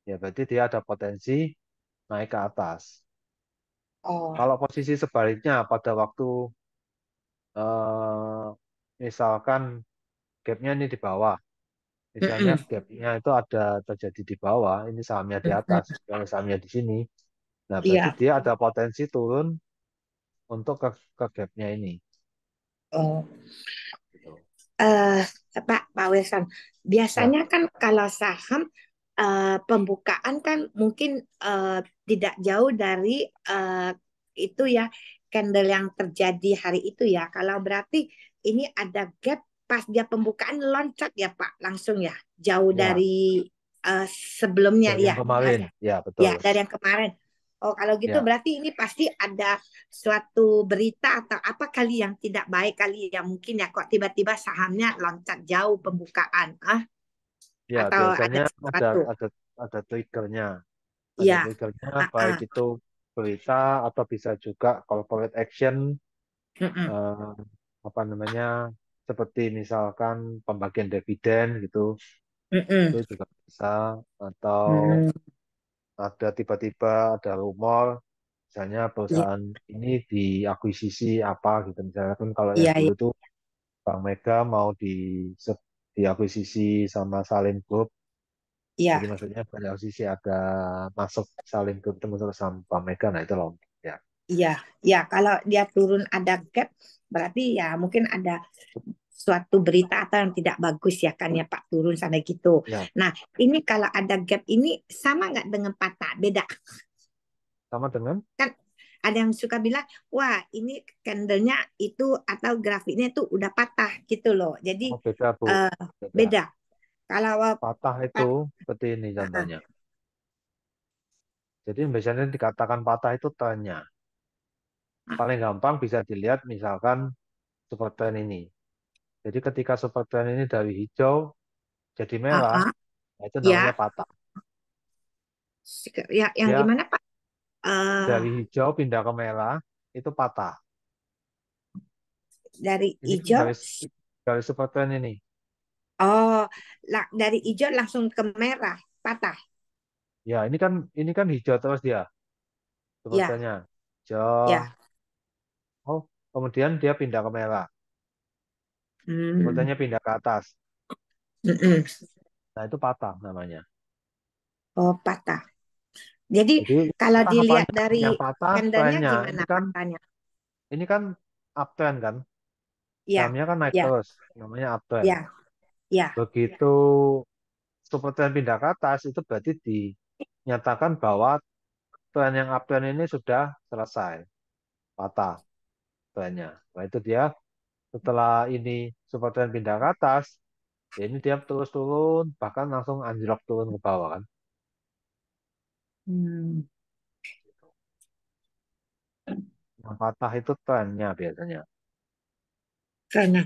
ya berarti dia ada potensi naik ke atas. Oh, Kalau posisi sebaliknya pada waktu eh, misalkan gapnya ini di bawah, misalnya mm-mm, gapnya itu ada terjadi di bawah, ini sahamnya di mm-mm. atas, misalnya sahamnya di sini, nah berarti Iya. dia ada potensi turun untuk ke gapnya ini. Oh, Gitu. eh Pak Wilson, Ya, biasanya kan kalau saham pembukaan kan mungkin tidak jauh dari itu ya candle yang terjadi hari itu ya. Kalau berarti ini ada gap pas dia pembukaan loncat ya Pak, langsung ya jauh ya, dari sebelumnya dari ya. yang kemarin, ya Ya, betul. dari yang kemarin. Oh, kalau gitu Ya, berarti ini pasti ada suatu berita atau apa kali yang tidak baik kali ya mungkin ya kok tiba-tiba sahamnya loncat jauh pembukaan ya atau ada biasanya ada sesuatu. ada ada triggernya, Ya, baik ah, itu berita atau bisa juga corporate action, mm-mm, eh, apa namanya, seperti misalkan pembagian dividen gitu, itu mm-mm, juga bisa, atau mm, ada tiba-tiba ada rumor, misalnya iya, perusahaan ini diakuisisi apa gitu, misalnya kan kalau yang iya, dulu iya, tuh Bank Mega mau diakuisisi sama Salim Group. Jadi iya, maksudnya pada sisi ada masuk Salim Group itu masuk sama Bank Mega, nah itu loh. Ya, iya, iya. Kalau dia turun ada gap, berarti ya mungkin ada suatu berita atau yang tidak bagus ya kan ya Pak turun sampai gitu. ya, Nah, ini kalau ada gap ini sama nggak dengan patah? Beda sama dengan kan ada yang suka bilang, wah ini candlenya itu atau grafiknya itu udah patah gitu loh. Jadi oh, beda Bu, eh, beda. beda. Kalau Patah itu pat, seperti ini uh, contohnya. Jadi biasanya dikatakan patah itu trennya. Paling gampang bisa dilihat misalkan super trend ini. Jadi ketika super trend ini dari hijau jadi uh, merah, uh, nah itu namanya ya, patah. ya yang Dia gimana Pak? Eh, dari hijau pindah ke merah, itu patah. dari Ini kan hijau, garis super trend ini. oh, dari hijau langsung ke merah, patah. Ya, ini kan hijau terus dia super Ya, trendnya. Hijau. ya. Oh, kemudian dia pindah ke merah. Super Hmm, trendnya pindah ke atas. mm-mm. Nah, itu patah namanya. Oh, patah. Jadi Jadi kalau patah dilihat apanya? dari Yang patah candlenya trennya. gimana Ini kan patahnya? ini kan uptrend kan. Ya, Sahamnya kan naik ya, terus. Namanya uptrend. ya, ya. Begitu super trend pindah ke atas, itu berarti dinyatakan bahwa tren yang uptrend ini sudah selesai. Patah trennya. Nah, itu dia setelah ini super trend pindah ke atas, ya ini dia terus turun, bahkan langsung anjlok turun ke bawah kan. Hmm. Yang patah itu trennya biasanya. Karena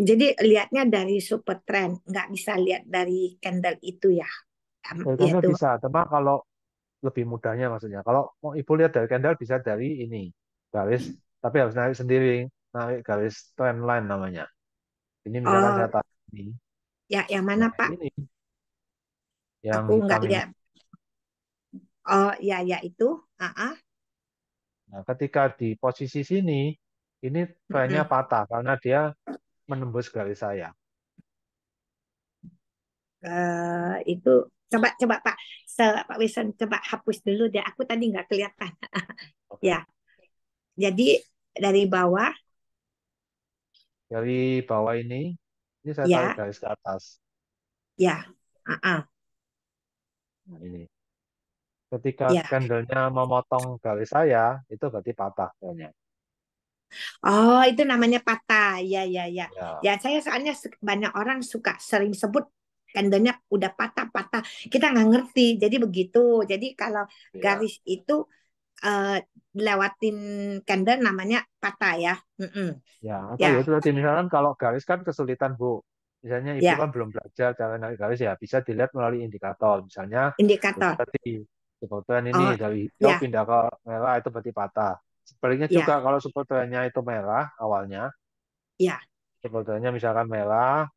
jadi lihatnya dari super trend, nggak bisa lihat dari candle itu ya, Dari candle yaitu bisa, cuma kalau lebih mudahnya maksudnya. Kalau mau ibu lihat dari candle bisa dari ini garis, tapi harus narik sendiri, narik garis trend line namanya. Ini misalkan oh saya tarik ini, ya yang mana nah Pak? ini yang Aku nggak hitam ini. lihat. Oh ya ya itu, Nah, ketika di posisi sini, ini trennya Mm-mm. patah karena dia menembus garis saya. Itu coba coba Pak, Pak Wilson coba hapus dulu deh. Aku tadi nggak kelihatan. Oke. Ya, jadi dari bawah Dari bawah ini saya tarik ya garis ke atas. ya, ah, Nah, ini. Ketika ya. candlenya memotong garis saya, itu berarti patah trennya. Oh, itu namanya patah. Ya, ya, ya. Ya, Ya, saya soalnya banyak orang suka sering sebut candlenya udah patah-patah. Kita nggak ngerti. Jadi begitu. Jadi kalau ya. garis itu eh, lewatin candle namanya patah ya. Mm-mm. Ya, atau Ya, ya itu tadi misalkan kalau garis kan kesulitan Bu. Misalnya Ibu ya. kan belum belajar cara narik garis ya, bisa dilihat melalui indikator. Misalnya itu Indikator. tadi sebetulnya ini Oh, dari hijau ya, pindah ke merah itu berarti patah. Sebaliknya juga ya, kalau sebetulnya itu merah awalnya, ya. sebetulnya misalkan merah,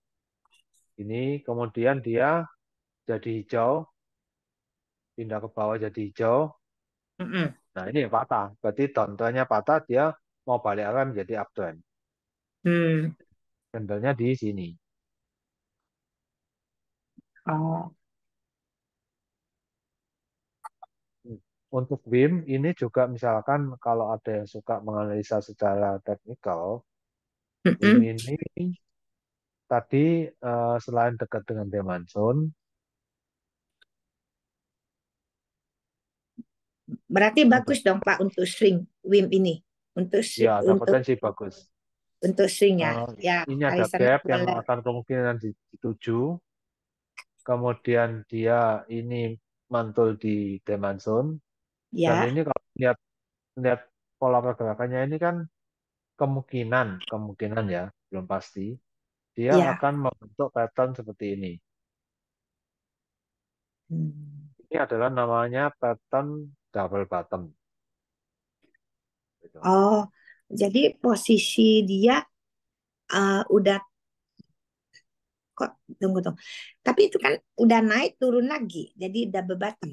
Ini kemudian dia jadi hijau, pindah ke bawah jadi hijau. Mm-mm. Nah, ini patah. Berarti downtrendnya patah, dia mau balik arah menjadi uptrend. Hmm. Candlenya di sini. Oh. Untuk WIM ini juga misalkan kalau ada yang suka menganalisa secara teknikal, WIM Mm-mm. ini tadi selain dekat dengan demand zone, Berarti untuk bagus dong Pak untuk swing WIM ini. Untuk ya ada untuk potensi bagus. swing ya. Eh, Ya, ini kali ada sana gap yang boleh. akan kemungkinan dituju. Kemudian dia ini mantul di demand zone. Dan Ya, ini kalau lihat pola pergerakannya ini kan kemungkinan ya, belum pasti. Dia ya. akan membentuk pattern seperti ini. Hmm. Ini adalah namanya pattern double bottom. Gitu. Oh, jadi posisi dia udah kok tunggu tunggu. Tapi itu kan udah naik turun lagi, jadi double bottom.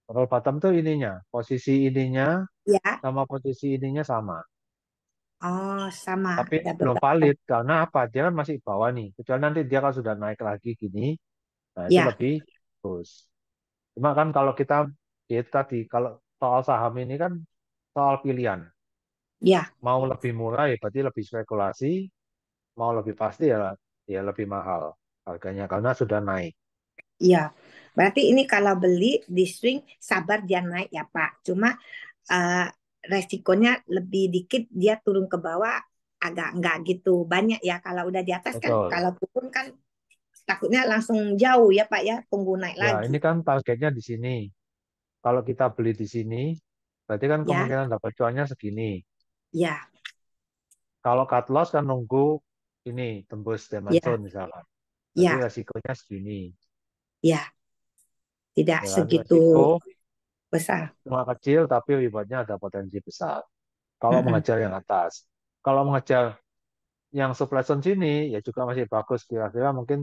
Double bottom tuh ininya, posisi ininya Ya, sama posisi ininya sama. oh sama Tapi ini double belum bottom. valid karena apa? Dia kan masih bawah nih. Kecuali nanti dia kalau sudah naik lagi gini, nah itu Ya, lebih bagus. Cuma kan kalau kita ya itu tadi kalau soal saham ini kan soal pilihan. ya, Mau lebih murah ya berarti lebih spekulasi, mau lebih pasti ya lebih mahal harganya karena sudah naik. ya. Berarti ini kalau beli di swing sabar dia naik ya Pak. Cuma eh, resikonya lebih dikit dia turun ke bawah agak nggak gitu banyak ya. Kalau udah di atas kan, Betul. kalau turun kan takutnya langsung jauh ya Pak ya, tunggu naik Ya, lagi. ini kan targetnya di sini. Kalau kita beli di sini, berarti kan Ya, kemungkinan dapat cuannya segini. ya, Kalau cut loss kan nunggu ini tembus demand ya, zone misalkan. Berarti ya, resikonya segini. ya. Tidak Ya kan? segitu Resiko besar. cuma kecil tapi rewardnya ada potensi besar. Kalau Mm-mm. mengejar yang atas. Kalau mengejar yang supply zone sini, ya juga masih bagus. Kira-kira mungkin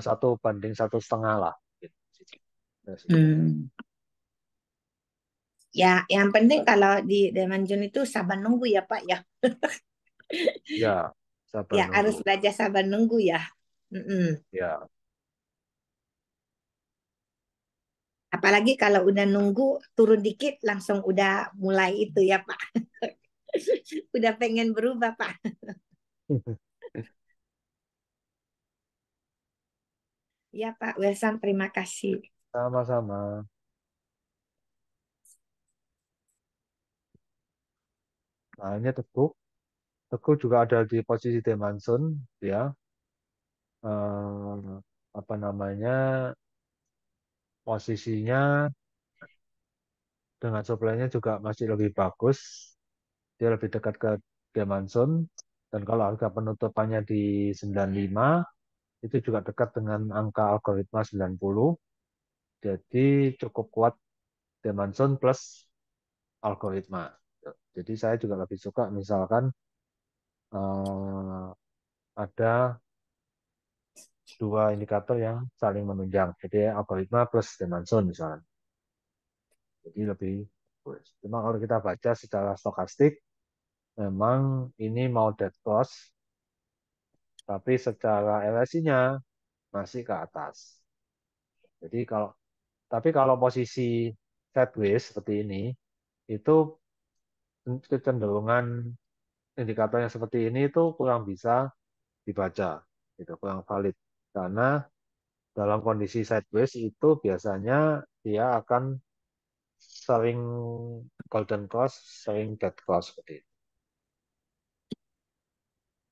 1 banding 1,5 lah. Gitu. Resikonya. Hmm. Ya, yang penting kalau di Demanjun itu sabar nunggu ya Pak ya. Ya, sabar Ya, harus nunggu. belajar sabar nunggu ya. Mm-mm. Ya, Apalagi kalau udah nunggu turun dikit langsung udah mulai itu ya Pak. Udah pengen berubah Pak. Ya Pak Wilson, terima kasih. sama-sama. Nah, ini teguk. Teguk juga ada di posisi demand zone, ya. Apa namanya, posisinya dengan supply-nya juga masih lebih bagus. Dia lebih dekat ke demand zone. Dan kalau harga penutupannya di 95, itu juga dekat dengan angka algoritma 90. Jadi cukup kuat demand zone plus algoritma. Jadi saya juga lebih suka misalkan eh, ada dua indikator yang saling menunjang. Jadi algoritma plus demand zone misalnya. Jadi lebih bagus. Cuma kalau kita baca secara stokastik, memang ini mau dead cross, tapi secara LSI-nya masih ke atas. Jadi kalau posisi sideways seperti ini, itu kecenderungan indikator yang seperti ini itu kurang bisa dibaca, gitu, kurang valid. Karena dalam kondisi sideways itu biasanya dia akan sering golden cross, sering dead cross seperti itu.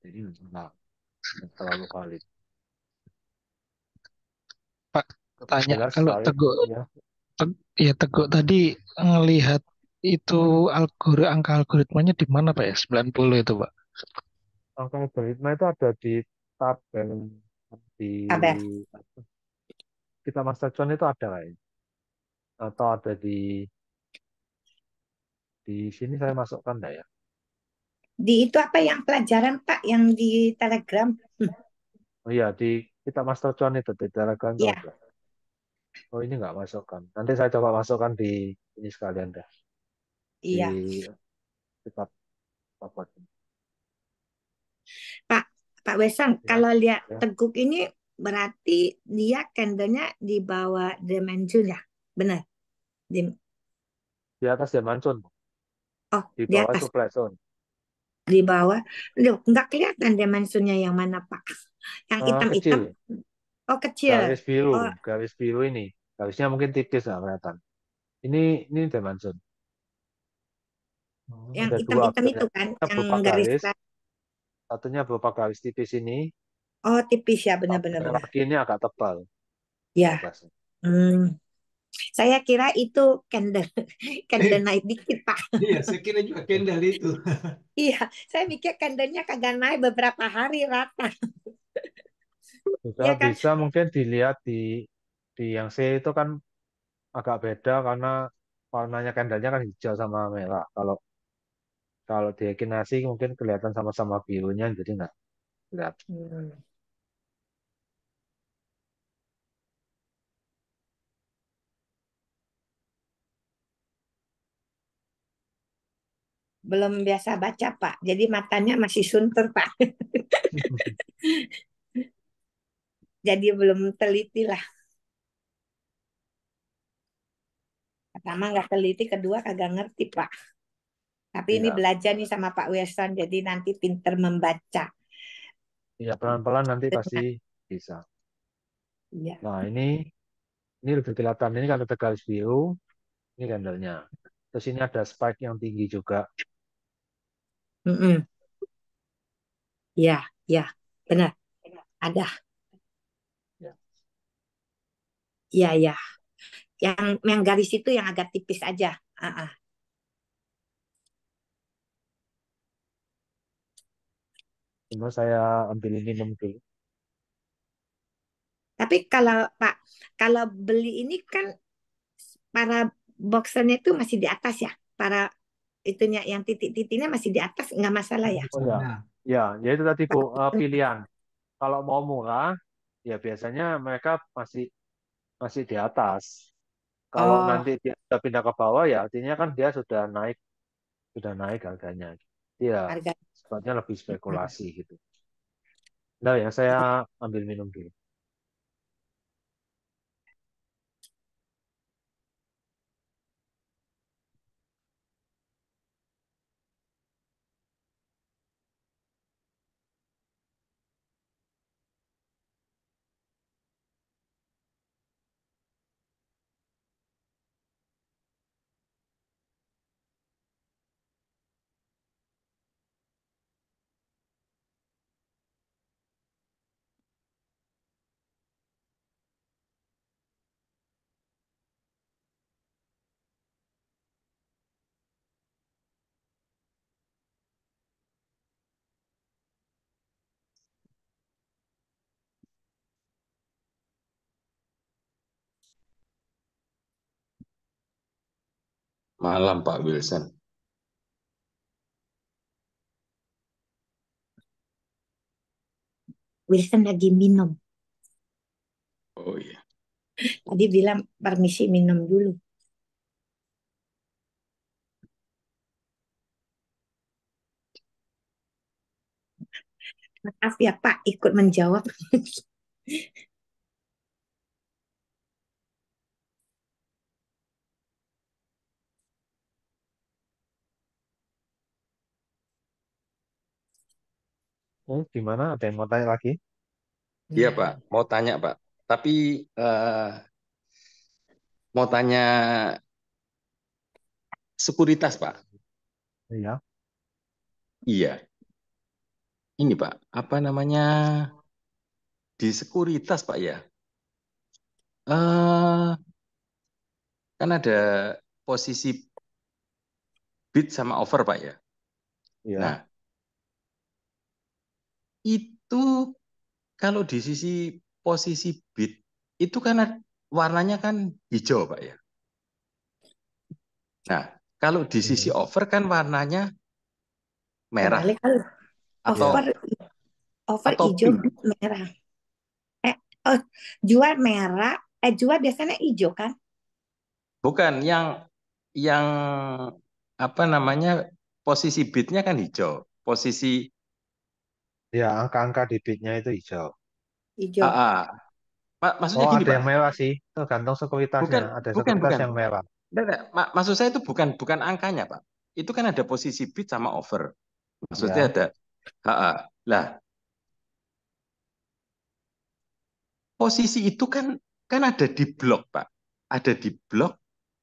Jadi enggak terlalu valid. Pak, tanya Jelas kalau valid Teguh, ya. ya Teguh tadi ngelihat itu angka algoritmanya di mana Pak ya? 90 itu Pak. Angka algoritma itu ada di tabel di Sabar. kita master chart itu ada kayaknya. Atau ada di sini saya masukkan enggak ya? Di itu apa yang pelajaran Pak yang di Telegram? Oh iya, di kita Master Cuan itu di Telegram itu Iya, ada. Oh ini nggak masukkan. Nanti saya coba masukkan di ini sekalian deh. iya. Di kita apa? Pak Pak Wesan, Ya, kalau lihat ya. teguk ini berarti dia candlenya di bawah dimension ya? Benar. Di, Di atas Diamond Zone, oh, di di bawah atas, Supply Zone. di bawah. Loh, nggak kelihatan dimensionnya yang mana, Pak? Yang hitam-hitam. Kecil, Oh, kecil. Oh, garis biru ini. Garisnya mungkin tipis nggak kelihatan. Ini Diamond Zone. yang Ada dua, hitam-hitam itu kan, satunya yang berupa garis. garis, satunya berupa garis tipis ini, Oh, tipis ya, satu benar-benar benar. lagi ini agak tebal Ya. atasnya. Saya kira itu candle, candle naik dikit, Pak. Iya, saya kira juga candle itu. Iya, saya mikir candlenya kagak naik beberapa hari rata. Juga Ya kan? bisa mungkin dilihat di yang C itu kan agak beda karena warnanya candlenya kan hijau sama merah. Kalau kalau di Ekinasi mungkin kelihatan sama-sama birunya jadi nggak kelihatan. Belum biasa baca, Pak. Jadi matanya masih sunter, Pak. Jadi belum teliti lah. Pertama nggak teliti, kedua kagak ngerti, Pak. Tapi ini Iya, belajar nih sama Pak Wesan, jadi nanti pinter membaca. iya pelan-pelan nanti pasti bisa. Iya. Nah ini lebih kelihatan. Ini kan ada garis biru, ini candlenya. Terus ini ada spike yang tinggi juga. Mm-mm. Iya, iya, benar. Ada. Ya. Iya, iya. Yang garis itu yang agak tipis aja. Ah. Cuma saya ambil minum dulu. Tapi kalau Pak, kalau beli ini kan para boxernya itu masih di atas ya. Para itunya yang titik-titiknya masih di atas, nggak masalah ya. Oh ya, ya itu tadi Bu, pilihan. Kalau mau murah, ya biasanya mereka masih masih di atas. Kalau Oh, nanti dia sudah pindah ke bawah, ya artinya kan dia sudah naik harganya. Dia harga. sifatnya lebih spekulasi gitu. Nah ya saya ambil minum dulu. Malam Pak Wilson. Wilson lagi minum. Oh iya. Tadi bilang permisi minum dulu. Maaf ya Pak, ikut menjawab. Gimana? Ada yang mau tanya lagi? Iya Pak, mau tanya Pak. Tapi mau tanya sekuritas Pak. Iya. Iya. Ini Pak, apa namanya di sekuritas Pak ya? Kan ada posisi bid sama over Pak ya. Iya. Nah, itu kalau di sisi posisi bid itu kan warnanya kan hijau Pak ya. Nah, kalau di sisi over kan warnanya merah Kebalik kali. atau Over atau hijau pink. merah. Oh, jual merah, jual biasanya hijau kan? Bukan yang apa namanya posisi bidnya kan hijau. Posisi Ya, angka-angka di bidnya itu hijau. Hijau. AA. Maksudnya Oh, gini, ada Pak. yang merah sih. Tergantung sekuritasnya. Bukan, Ada bukan, sekuritas bukan. yang merah. Enggak. Maksud saya itu bukan angkanya, Pak. Itu kan ada posisi bid sama over. Maksudnya Ya, ada AA. Lah, posisi itu kan ada di blok, Pak. Ada di blok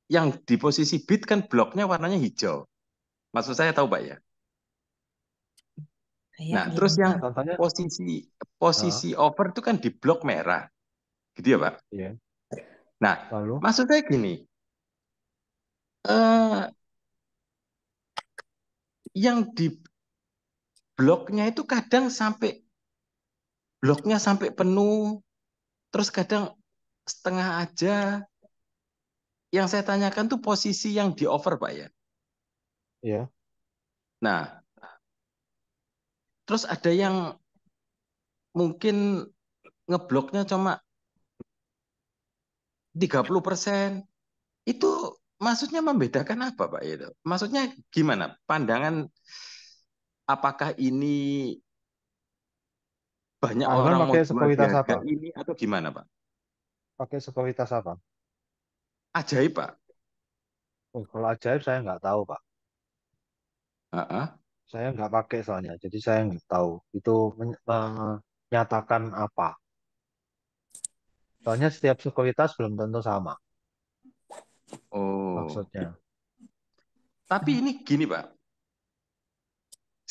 yang di posisi bid kan bloknya warnanya hijau. Maksud saya tahu, Pak ya. Nah, Kayaknya terus yang enggak. contohnya. posisi Heeh, posisi over itu kan di blok merah, gitu ya, Pak. iya. Nah, Lalu, maksud saya gini, eh, yang di bloknya itu kadang bloknya sampai penuh, terus kadang setengah aja. Yang saya tanyakan tuh posisi yang di over, Pak ya. iya. Nah, terus ada yang mungkin ngebloknya cuma 30%. Itu maksudnya membedakan apa, Pak itu? Maksudnya gimana? Pandangan apakah ini banyak Pak Herman orang mau pakai jual di sekuritas harga apa? ini atau gimana, Pak? Pakai sekuritas apa? Ajaib, Pak. Oh, kalau ajaib saya nggak tahu, Pak. Heeh. Saya nggak pakai soalnya. Jadi saya nggak tahu. Itu menyatakan apa. Soalnya setiap sekuritas belum tentu sama Oh, maksudnya. tapi ini gini, Pak.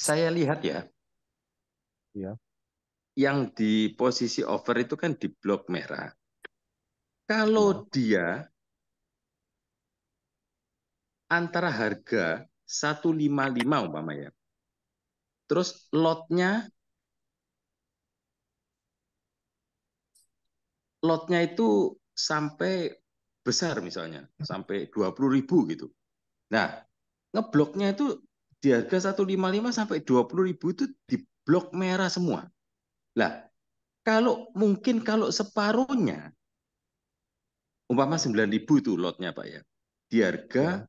Saya lihat ya, Iya, yang di posisi over itu kan di blok merah. Kalau iya, dia antara harga 155 umpamanya, terus lotnya itu sampai besar misalnya, sampai 20.000 gitu. Nah, ngebloknya itu di harga 155 sampai 20.000 itu di blok merah semua. Lah, kalau separuhnya, umpama 9.000 itu lotnya, Pak ya. Di harga iya.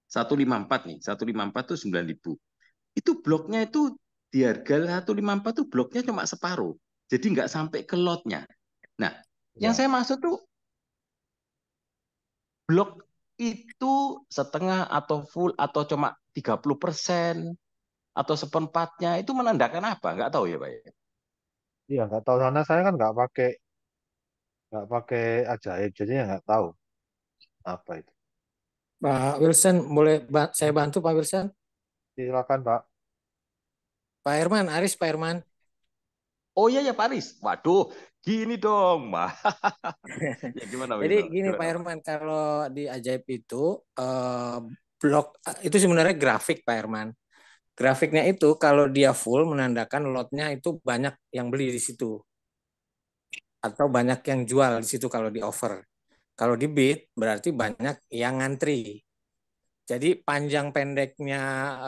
154 nih, 154 itu 9.000. Itu bloknya itu di harga 154 itu bloknya cuma separuh. Jadi nggak sampai ke lotnya. Nah, yang Iya. saya maksud tuh blok itu setengah atau full atau cuma 30% atau seperempatnya itu menandakan apa? Nggak tahu ya, Pak ya. Iya, nggak tahu sana saya kan nggak pakai ajaib, jadi ya nggak tahu apa itu. Pak Wilson, boleh saya bantu Pak Wilson? Silakan, Pak. Pak Herman, Aris Pak Herman. Oh iya ya, Paris. Waduh, gini dong, Mbak. Ya gimana Jadi itu? gini Pak Gimana, Pak? Herman, kalau di Ajaib itu blok itu sebenarnya grafik Pak Herman. Grafiknya itu kalau dia full menandakan lotnya itu banyak yang beli di situ atau banyak yang jual di situ kalau di over. Kalau di bid berarti banyak yang ngantri. Jadi panjang pendeknya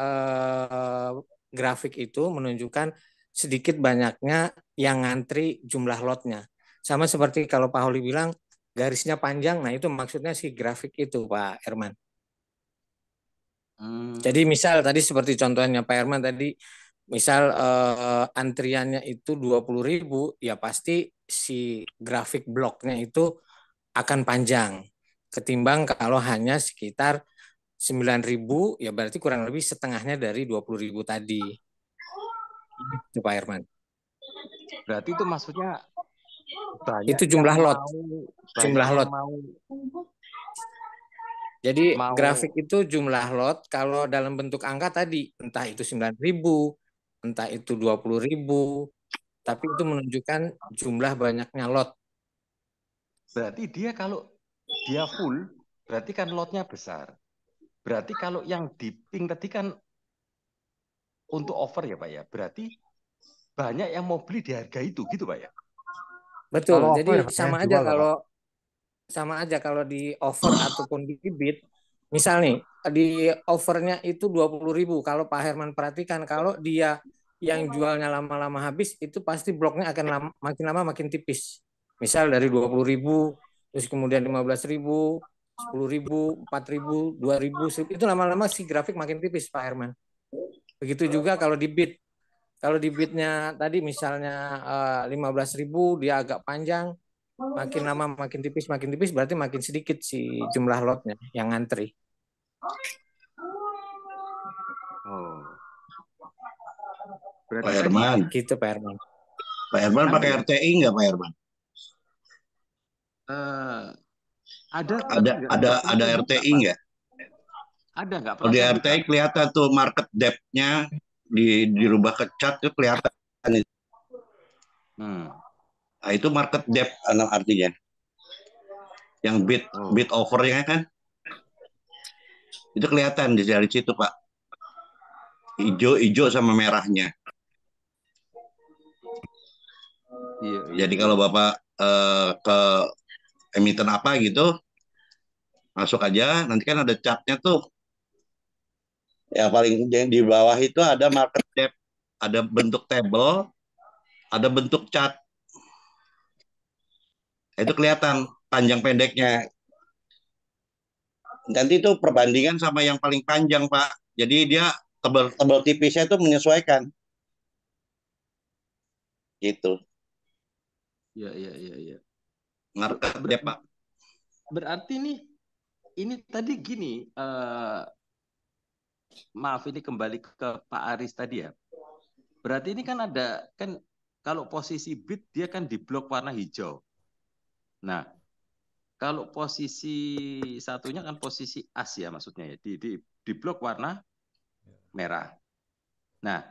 eh, grafik itu menunjukkan sedikit banyaknya yang ngantri jumlah lotnya. Sama seperti kalau Pak Holi bilang garisnya panjang, nah itu maksudnya si grafik itu Pak Herman. Jadi Hmm, misal tadi seperti contohnya Pak Herman tadi, misal antriannya itu 20.000, ya pasti si grafik bloknya itu akan panjang. Ketimbang kalau hanya sekitar 9.000, ya berarti kurang lebih setengahnya dari 20.000 tadi. Itu Pak Herman. berarti itu maksudnya banyak Itu yang jumlah lot, mau, banyak jumlah yang lot. mau, Jadi grafik mau. itu jumlah lot kalau dalam bentuk angka tadi, entah itu 9.000, entah itu 20.000, tapi itu menunjukkan jumlah banyaknya lot. Berarti dia kalau dia full, berarti kan lotnya besar. Berarti kalau yang di pink tadi kan untuk over ya, Pak ya. Berarti banyak yang mau beli di harga itu, gitu, Pak ya. Betul. Kalau Jadi over ya banyak yang jual lah, Pak. sama aja kalau di over ataupun di bid. Misal nih, di overnya itu 20.000. Kalau Pak Herman perhatikan, kalau dia yang jualnya lama-lama habis, itu pasti bloknya akan makin lama makin tipis. Misal dari 20.000, terus kemudian 15.000, 10.000, 4.000, 2.000, 1.000, itu lama-lama si grafik makin tipis Pak Herman. Begitu juga kalau di bit. Kalau di bitnya tadi misalnya 15.000, dia agak panjang, makin lama makin tipis, berarti makin sedikit si jumlah lotnya yang ngantri. Oh, Pak berarti tadi Herman, Gitu Pak Herman. Pak Herman anu pakai ya, RTI nggak Pak Herman? ada Ada tapi nggak pernah ada saya buka, RTI Pak. nggak? Ada nggak Kalau pernah di saya buka. RTI kelihatan tuh market depth-nya dirubah ke chart itu kelihatan. Hmm. Nah, itu market depth artinya. Yang bid Oh, bid overnya kan itu kelihatan dari situ Pak. Hijau sama merahnya. iya, iya, Jadi iya. kalau Bapak ke emiten apa gitu, masuk aja. Nanti kan ada chartnya tuh. Ya paling di bawah itu ada market depth, ada bentuk table, ada bentuk chart. Itu kelihatan panjang pendeknya. Nanti itu perbandingan sama yang paling panjang Pak. Jadi dia tebal tipisnya itu menyesuaikan gitu. Iya, iya, iya, iya. Market Ber- depth Pak. berarti ini tadi gini, maaf ini kembali ke Pak Aris tadi ya. Berarti ini kan ada kan kalau posisi bid dia kan di blok warna hijau. Nah, kalau posisi satunya kan posisi as ya maksudnya ya di blok warna merah. Nah,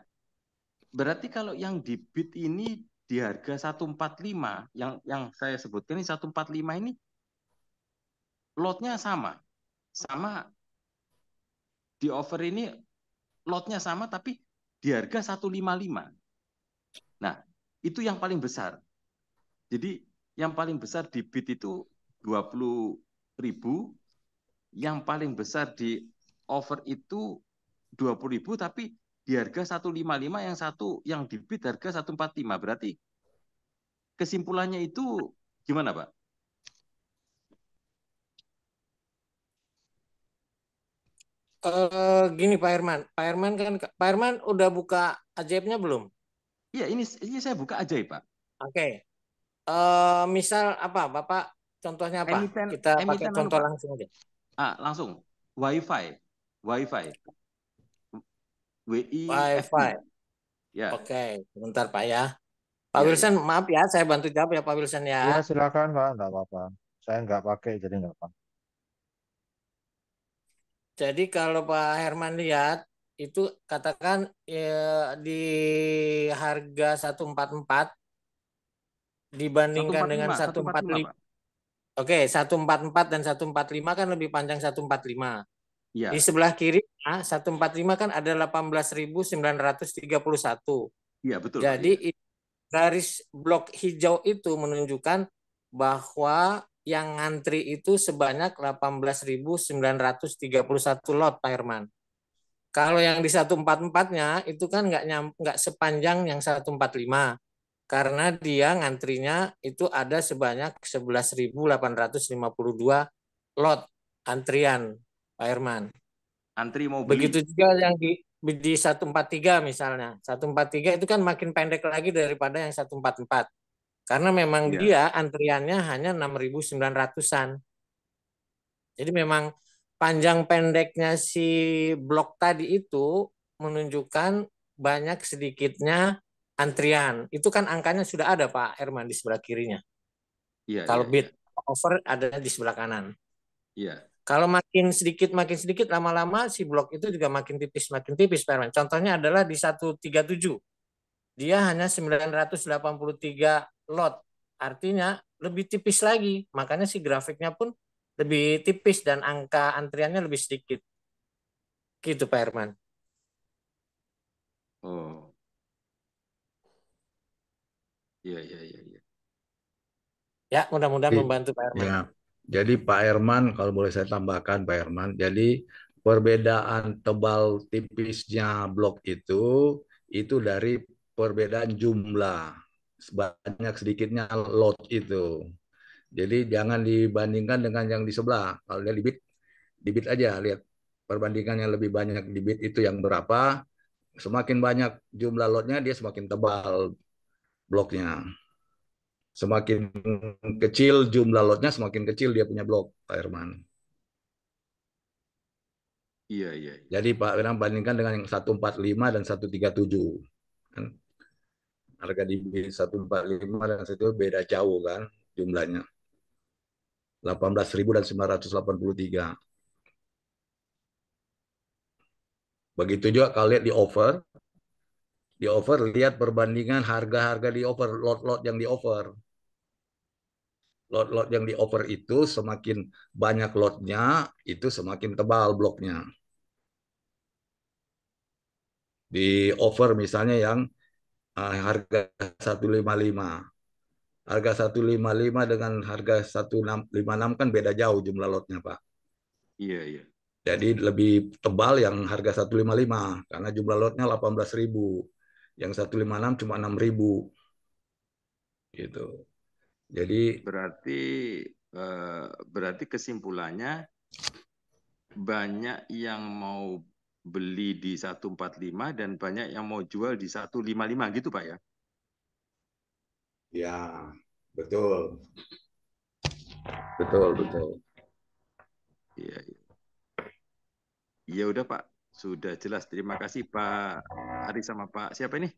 berarti kalau yang di bid ini di harga 145 yang saya sebutkan ini 145 ini lotnya sama. Sama di offer ini lotnya sama tapi di harga 155. Nah, itu yang paling besar. Jadi yang paling besar di bid itu 20.000, yang paling besar di offer itu 20.000 tapi di harga 155, yang satu yang di bid harga 145. Berarti kesimpulannya itu gimana, Pak? Gini Pak Herman. Pak Herman udah buka ajaibnya belum? Iya, ini saya buka aja ya, Pak. Oke. Misal apa, Bapak? Contohnya apa? Kita pakai Emiten contoh Pak. langsung aja. Langsung. WiFi. Wi-Fi. Ya. Oke, sebentar Pak ya. Pak Ya, Wilson, ya. maaf ya, saya bantu jawab ya Pak Wilson ya. Ya silakan Pak, nggak apa-apa. Saya nggak pakai jadi nggak apa. Jadi kalau Pak Herman lihat, itu katakan di harga 144 dibandingkan dengan 145, 145. Pak. Oke, 144 dan 145 kan lebih panjang 145. Iya. Di sebelah kiri 145 kan ada 18.931. Iya, betul, Pak. Jadi Iya. garis blok hijau itu menunjukkan bahwa yang ngantri itu sebanyak 18.931 lot, Pak Herman. Kalau yang di 144-nya itu kan nggak sepanjang yang 145, karena dia ngantrinya itu ada sebanyak 11.852 lot antrian, Pak Herman. Antri mau beli. Begitu juga yang di 143 misalnya. 143 itu kan makin pendek lagi daripada yang 144. Karena memang Iya. dia antriannya hanya 6.900-an. Jadi memang panjang pendeknya si blok tadi itu menunjukkan banyak sedikitnya antrian. Itu kan angkanya sudah ada Pak Herman di sebelah kirinya. Iya, Kalau iya, bid iya. over ada di sebelah kanan. Iya. Kalau makin sedikit lama-lama si blok itu juga makin tipis Pak Herman. Contohnya adalah di 137. Dia hanya 983 lot. Artinya lebih tipis lagi. Makanya si grafiknya pun lebih tipis dan angka antriannya lebih sedikit. Gitu Pak Herman. Oh. Iya, iya, iya, iya. Ya, mudah-mudahan Jadi, membantu Pak Herman. ya, jadi Pak Herman, kalau boleh saya tambahkan Pak Herman, jadi perbedaan tebal tipisnya blok itu dari perbedaan jumlah. sebanyak sedikitnya lot itu. Jadi jangan dibandingkan dengan yang di sebelah. Kalau dia di bit aja lihat perbandingan yang lebih banyak di bit itu yang berapa. Semakin banyak jumlah lotnya dia semakin tebal bloknya. Semakin kecil jumlah lotnya semakin kecil dia punya blok, Pak Herman. Iya, iya. Jadi Pak Herman bandingkan dengan yang 145 dan 137. Kan harga di 145 dan 1 beda jauh kan jumlahnya. 18.000 dan 983. Begitu juga kalau lihat di over lihat perbandingan harga-harga di over, lot-lot yang di over. Lot-lot yang di over itu semakin banyak lotnya, itu semakin tebal bloknya. Di over misalnya yang harga 155. Harga 155 dengan harga 156 kan beda jauh jumlah lotnya, Pak. Iya, iya. Jadi lebih tebal yang harga 155 karena jumlah lotnya 18.000. Yang 156 cuma 6.000. Gitu. Jadi Berarti kesimpulannya banyak yang mau beli di 145 dan banyak yang mau jual di 155 gitu Pak ya? ya, betul. Betul, betul. Iya, iya. Ya udah Pak, sudah jelas. Terima kasih Pak Ari sama Pak siapa ini?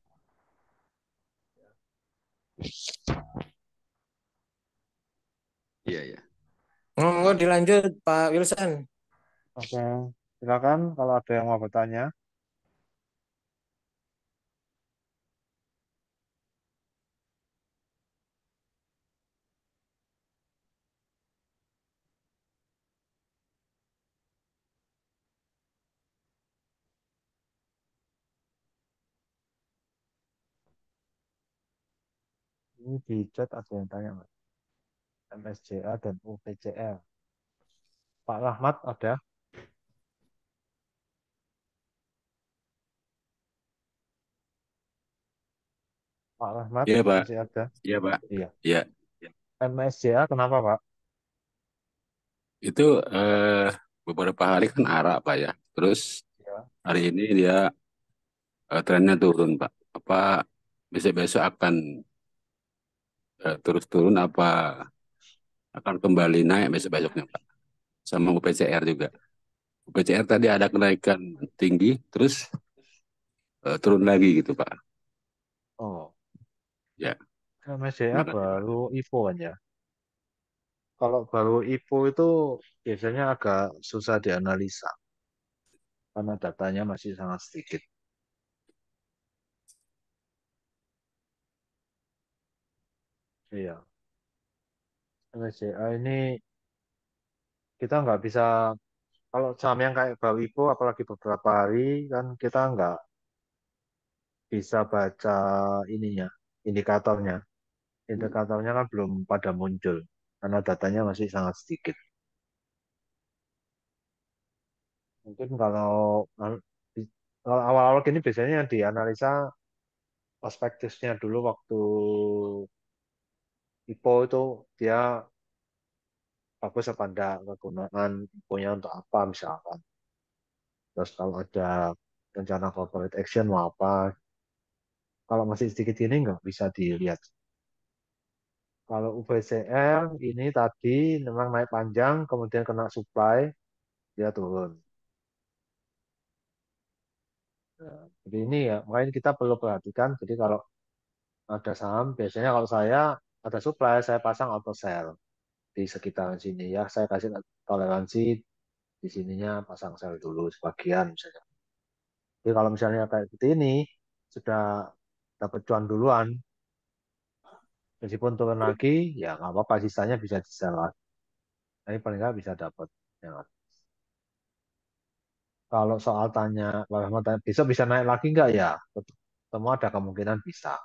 Iya, iya. Monggo dilanjut Pak Wilson. Oke, silakan kalau ada yang mau bertanya. Ini di chat ada yang tanya, Mas. MSCA dan UPCL. Pak Rahmat ada? Pak Rahmat Iya, Pak. masih ada? Iya, Pak. Iya. Iya. MSCA kenapa, Pak? Itu beberapa hari kan arak, Pak ya. Terus Ya. hari ini dia trennya turun, Pak. Apa besok-besok akan terus turun apa akan kembali naik besok-besoknya, Pak? Sama UPCR juga. UPCR tadi ada kenaikan tinggi, terus turun lagi gitu, Pak. Oh, Ya, MSCA makanya, Pak. baru IPO kan ya. Kalau baru IPO itu biasanya agak susah dianalisa karena datanya masih sangat sedikit. Iya, MSCA ini kita nggak bisa, kalau saham yang kayak baru IPO apalagi beberapa hari kan kita nggak bisa baca ininya, indikatornya. Indikatornya kan belum pada muncul karena datanya masih sangat sedikit. Mungkin kalau awal-awal gini biasanya yang dianalisa prospektusnya dulu waktu IPO itu dia bagus apa enggak, kegunaan IPO-nya untuk apa misalkan. Terus kalau ada rencana corporate action mau apa. Kalau masih sedikit ini nggak bisa dilihat. Kalau UBCR ini tadi memang naik panjang, kemudian kena supply, dia turun. Nah, jadi ini ya, makanya kita perlu perhatikan. Jadi kalau ada saham, biasanya kalau saya ada supply, saya pasang auto sell di sekitaran sini ya. Saya kasih toleransi di sininya pasang sell dulu sebagian misalnya. Jadi kalau misalnya kayak seperti ini sudah dapat cuan duluan, meskipun turun lagi, ya nggak apa-apa, sisanya bisa di sell lagi. Tapi paling nggak bisa dapat. Ya. Kalau soal tanya, besok bisa naik lagi nggak ya? Semua ada kemungkinan bisa.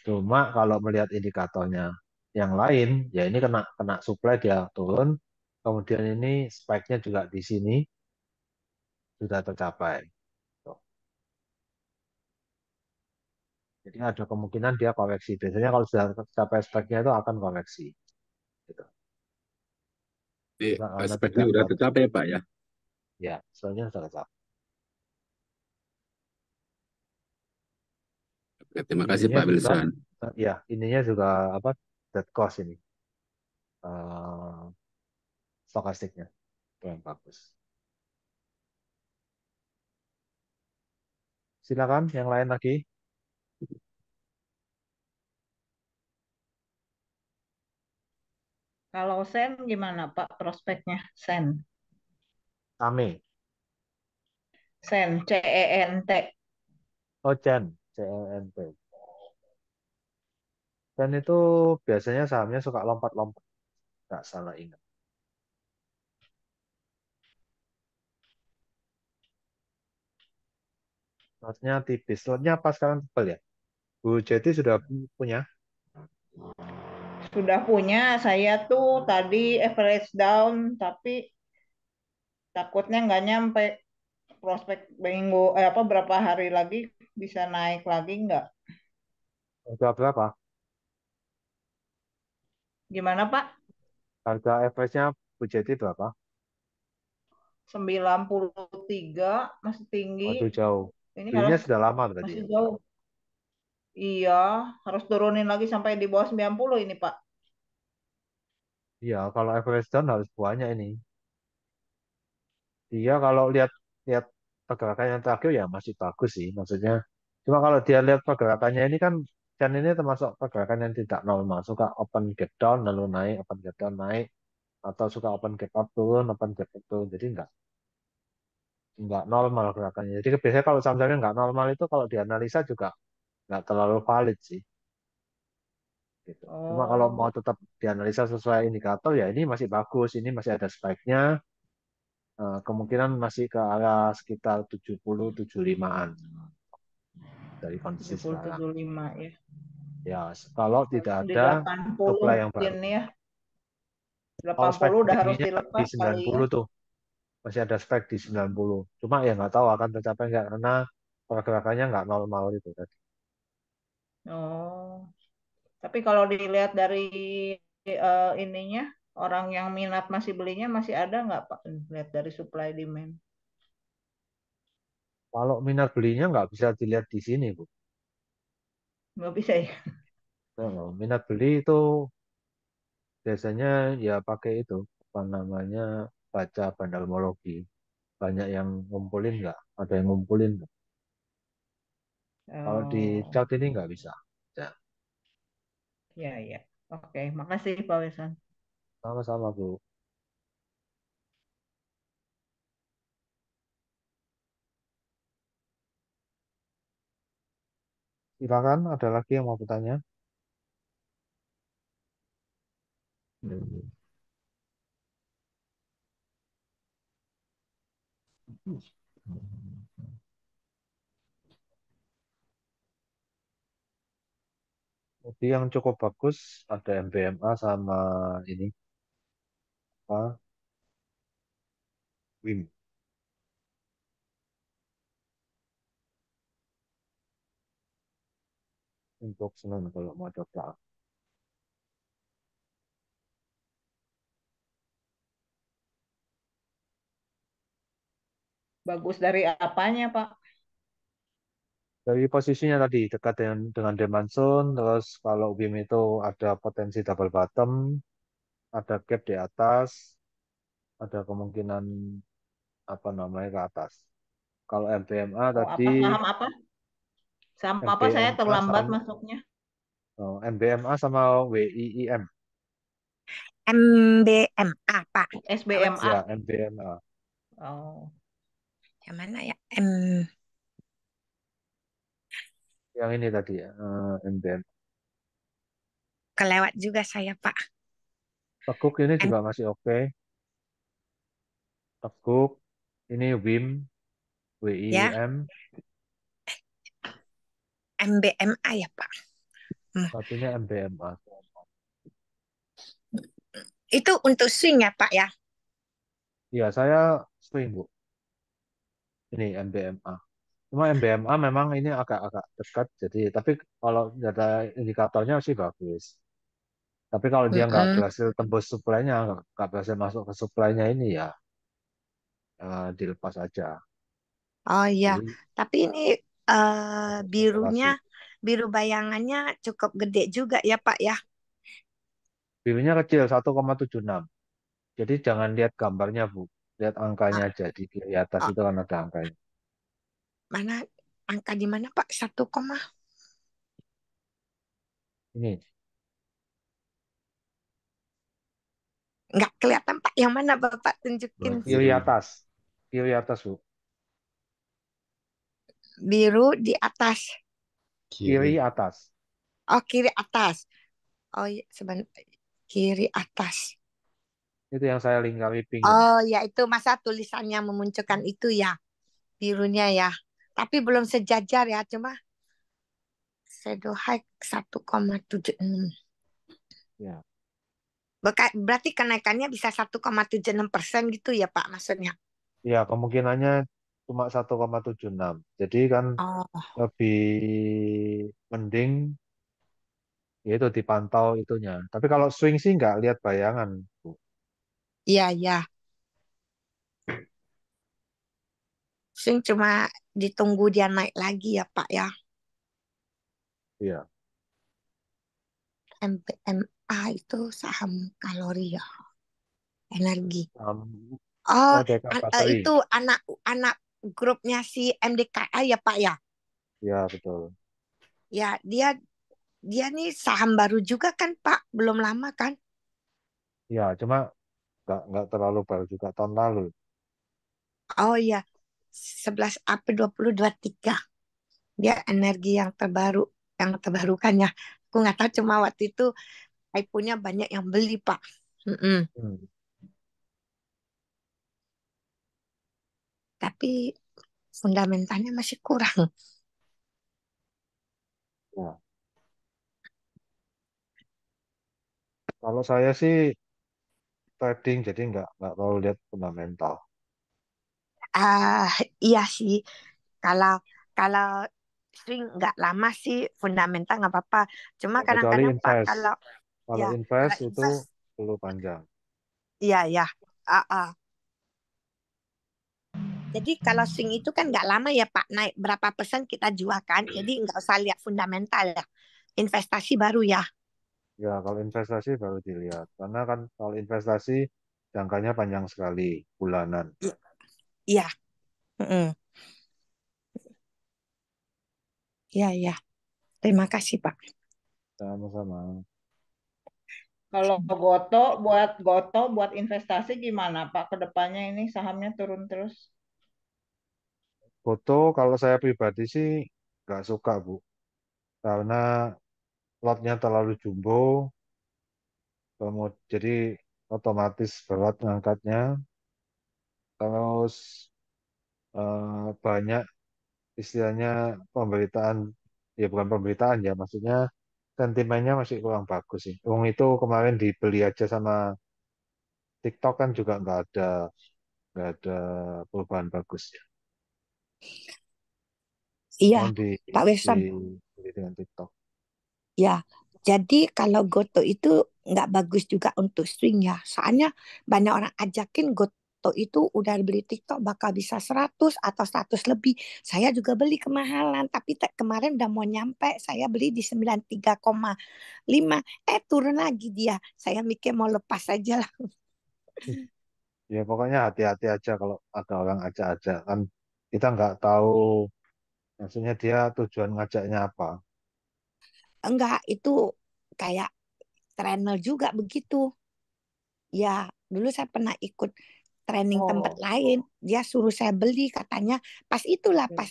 Cuma kalau melihat indikatornya yang lain, ya ini kena kena supply dia turun, kemudian ini spike-nya juga di sini sudah tercapai. Tuh. Jadi ada kemungkinan dia koreksi. Biasanya kalau sudah capai speknya itu akan koreksi. Gitu. Jadi Cuma karena aspeknya tidak udah bagus. tercapai Pak ya. Ya, soalnya sudah kecapai. Oke, terima kasih Ininya Pak juga, Wilson. ya, ininya juga apa? Dead cost ini. eh, Stokastiknya itu yang bagus. Silakan yang lain lagi. Kalau Sen gimana Pak prospeknya? Sen, Same. Sen, CENT. Oh, Chen. CLNT. Dan itu biasanya sahamnya suka lompat-lompat. Nggak salah ingat. Lotnya tipis. Lotnya apa sekarang tebal ya? Bu Jeti sudah punya. Sudah punya, saya tuh tadi average down, tapi takutnya nggak nyampe prospek minggu apa berapa hari lagi bisa naik lagi nggak? Harga berapa? Gimana Pak? Harga average-nya Bu Jeti berapa? 93 masih tinggi. Waduh, jauh. Ini Belinya harus sudah lama berarti masih ya? jauh. Iya, harus turunin lagi sampai di bawah 90 ini Pak. Iya, kalau average down harus banyak ini. Dia kalau lihat lihat pergerakan yang terakhir ya masih bagus sih. Maksudnya, cuma kalau dia lihat pergerakannya ini kan Chen ini termasuk pergerakan yang tidak normal. Suka open gap down lalu naik, open gap down naik, atau suka open gap up turun, open gap up turun. Jadi nggak normal gerakannya. Jadi biasanya kalau saham-sahamnya nggak normal itu kalau dianalisa juga nggak terlalu valid sih. Gitu. Cuma kalau mau Oh, tetap dianalisa sesuai indikator ya ini masih bagus, ini masih ada spike-nya. Kemungkinan masih ke arah sekitar 70-75-an dari kondisi sekarang. 70-75 ya. Ya, kalau tidak Di ada 80 supply yang mungkin baru. ya. Kalau spike 80 udah harus tingginya di dilepas kali ya. 90 tuh, masih ada spike di 90. Cuma ya nggak tahu akan tercapai nggak karena pergerakannya nggak normal itu tadi. Oh, tapi kalau dilihat dari ininya, orang yang minat masih belinya masih ada nggak Pak? Lihat dari supply demand. Kalau minat belinya nggak bisa dilihat di sini, Bu. Nggak bisa ya? Minat beli itu biasanya ya pakai itu, apa namanya, baca bandarmologi. Banyak yang ngumpulin nggak? Ada yang ngumpulin nggak? Kalau di Oh, chart ini nggak bisa. Ya, ya ya. Oke, makasih Pak Wesan. sama-sama, Bu. Silakan, ada lagi yang mau bertanya? Jadi yang cukup bagus ada MBMA sama ini apa WIM untuk Senin kalau mau coba. Bagus dari apanya Pak? Dari posisinya tadi dekat dengan demand zone, terus kalau WIM itu ada potensi double bottom, ada gap di atas, ada kemungkinan apa namanya ke atas. Kalau MBMA Oh, tadi apa saham apa? Saham apa saya MBMA terlambat sama masuknya? MBMA sama WIIM. MBMA, Pak. Apa tuh? SBMA. Ya, MBMA. Oh, Yang mana ya? Yang ini tadi ya, MBMA. Kelewat juga saya, Pak. Tekuk ini M, juga masih oke. Tekuk, ini WIM, ya, WIIM, MBMA ya, Pak. satunya MBMA. Itu untuk swing ya, Pak ya? Ya, saya swing, Bu. Ini MBMA. Cuma MBMA memang ini agak-agak dekat, jadi tapi kalau data indikatornya sih bagus. Tapi kalau dia nggak Mm-mm. berhasil tembus suplainya, nggak berhasil masuk ke suplainya ini ya dilepas aja. Oh iya, Jadi tapi ini birunya, spekulasi. biru bayangannya cukup gede juga ya Pak ya. Birunya kecil 1,76. Jadi jangan lihat gambarnya Bu, lihat angkanya Ah, aja di atas oh, itu kan ada angkanya. mana angka di mana Pak? 1, Ini nggak kelihatan Pak. Yang mana Bapak tunjukin? kiri atas, kiri atas Bu, Biru di atas. kiri atas. Oh kiri atas. Oh iya, sebentar. Kiri atas. Itu yang saya lingkari pink ini. Oh ya itu masa tulisannya memunculkan itu ya, birunya ya. Tapi belum sejajar ya, cuma shadow high 1,76. Ya, Berarti kenaikannya bisa 1,76% gitu ya Pak maksudnya. ya kemungkinannya cuma 1,76. Jadi kan Oh lebih mending yaitu dipantau itunya. Tapi kalau swing sih nggak lihat bayangan Bu. iya ya. Sing cuma ditunggu dia naik lagi ya Pak ya. Iya. MPMA itu saham kalori ya, energi. Um, Oh, OTK baterai. itu anak grupnya si MDKA ya Pak ya. Ya betul. Ya, dia nih saham baru juga kan Pak, belum lama kan? Ya cuma nggak terlalu baru juga tahun lalu. Oh iya, 11 April 2023. Dia energi yang terbarukan ya. Aku nggak tahu cuma waktu itu punya banyak yang beli Pak. Mm-mm. Hmm. Tapi fundamentalnya masih kurang. Ya. Kalau saya sih trading jadi nggak terlalu lihat fundamental. Ah, iya sih. Kalau kalau swing nggak lama sih fundamental nggak apa-apa. Cuma Ya, kecuali kadang-kadang Pak invest. kalau Kalau ya kalau invest itu invest, perlu panjang. iya ya. Ah, ah. Jadi kalau swing itu kan nggak lama ya Pak, naik berapa persen kita jual kan. Jadi nggak usah lihat fundamental ya. Investasi baru ya. Ya, kalau investasi baru dilihat. Karena kan kalau investasi jangkanya panjang sekali, bulanan. Iya. Mm-mm. Iya, iya. Terima kasih Pak. Sama-sama. Kalau Goto buat investasi gimana Pak? Kedepannya ini sahamnya turun terus. Foto kalau saya pribadi sih nggak suka, Bu. Karena lotnya terlalu jumbo, jadi otomatis berat ngangkatnya. Terus banyak istilahnya pemberitaan, ya bukan pemberitaan ya, maksudnya sentimennya masih kurang bagus sih. Wong itu kemarin dibeli aja sama TikTok kan juga nggak ada perubahan bagus ya. Iya, Mohon Pak Wilson. dibeli dengan TikTok. Ya, jadi kalau Goto itu nggak bagus juga untuk swing ya. Soalnya banyak orang ajakin Goto itu udah beli TikTok bakal bisa 100 atau 100 lebih. Saya juga beli kemahalan, tapi kemarin udah mau nyampe, saya beli di 93,5. Turun lagi dia. Saya mikir mau lepas aja lah. Ya pokoknya hati-hati aja kalau ada orang ajak-ajak kan kita nggak tahu maksudnya dia tujuan ngajaknya apa. Enggak, itu kayak trainer juga begitu. Ya, dulu saya pernah ikut training tempat Oh, lain. Dia suruh saya beli katanya. Pas itulah pas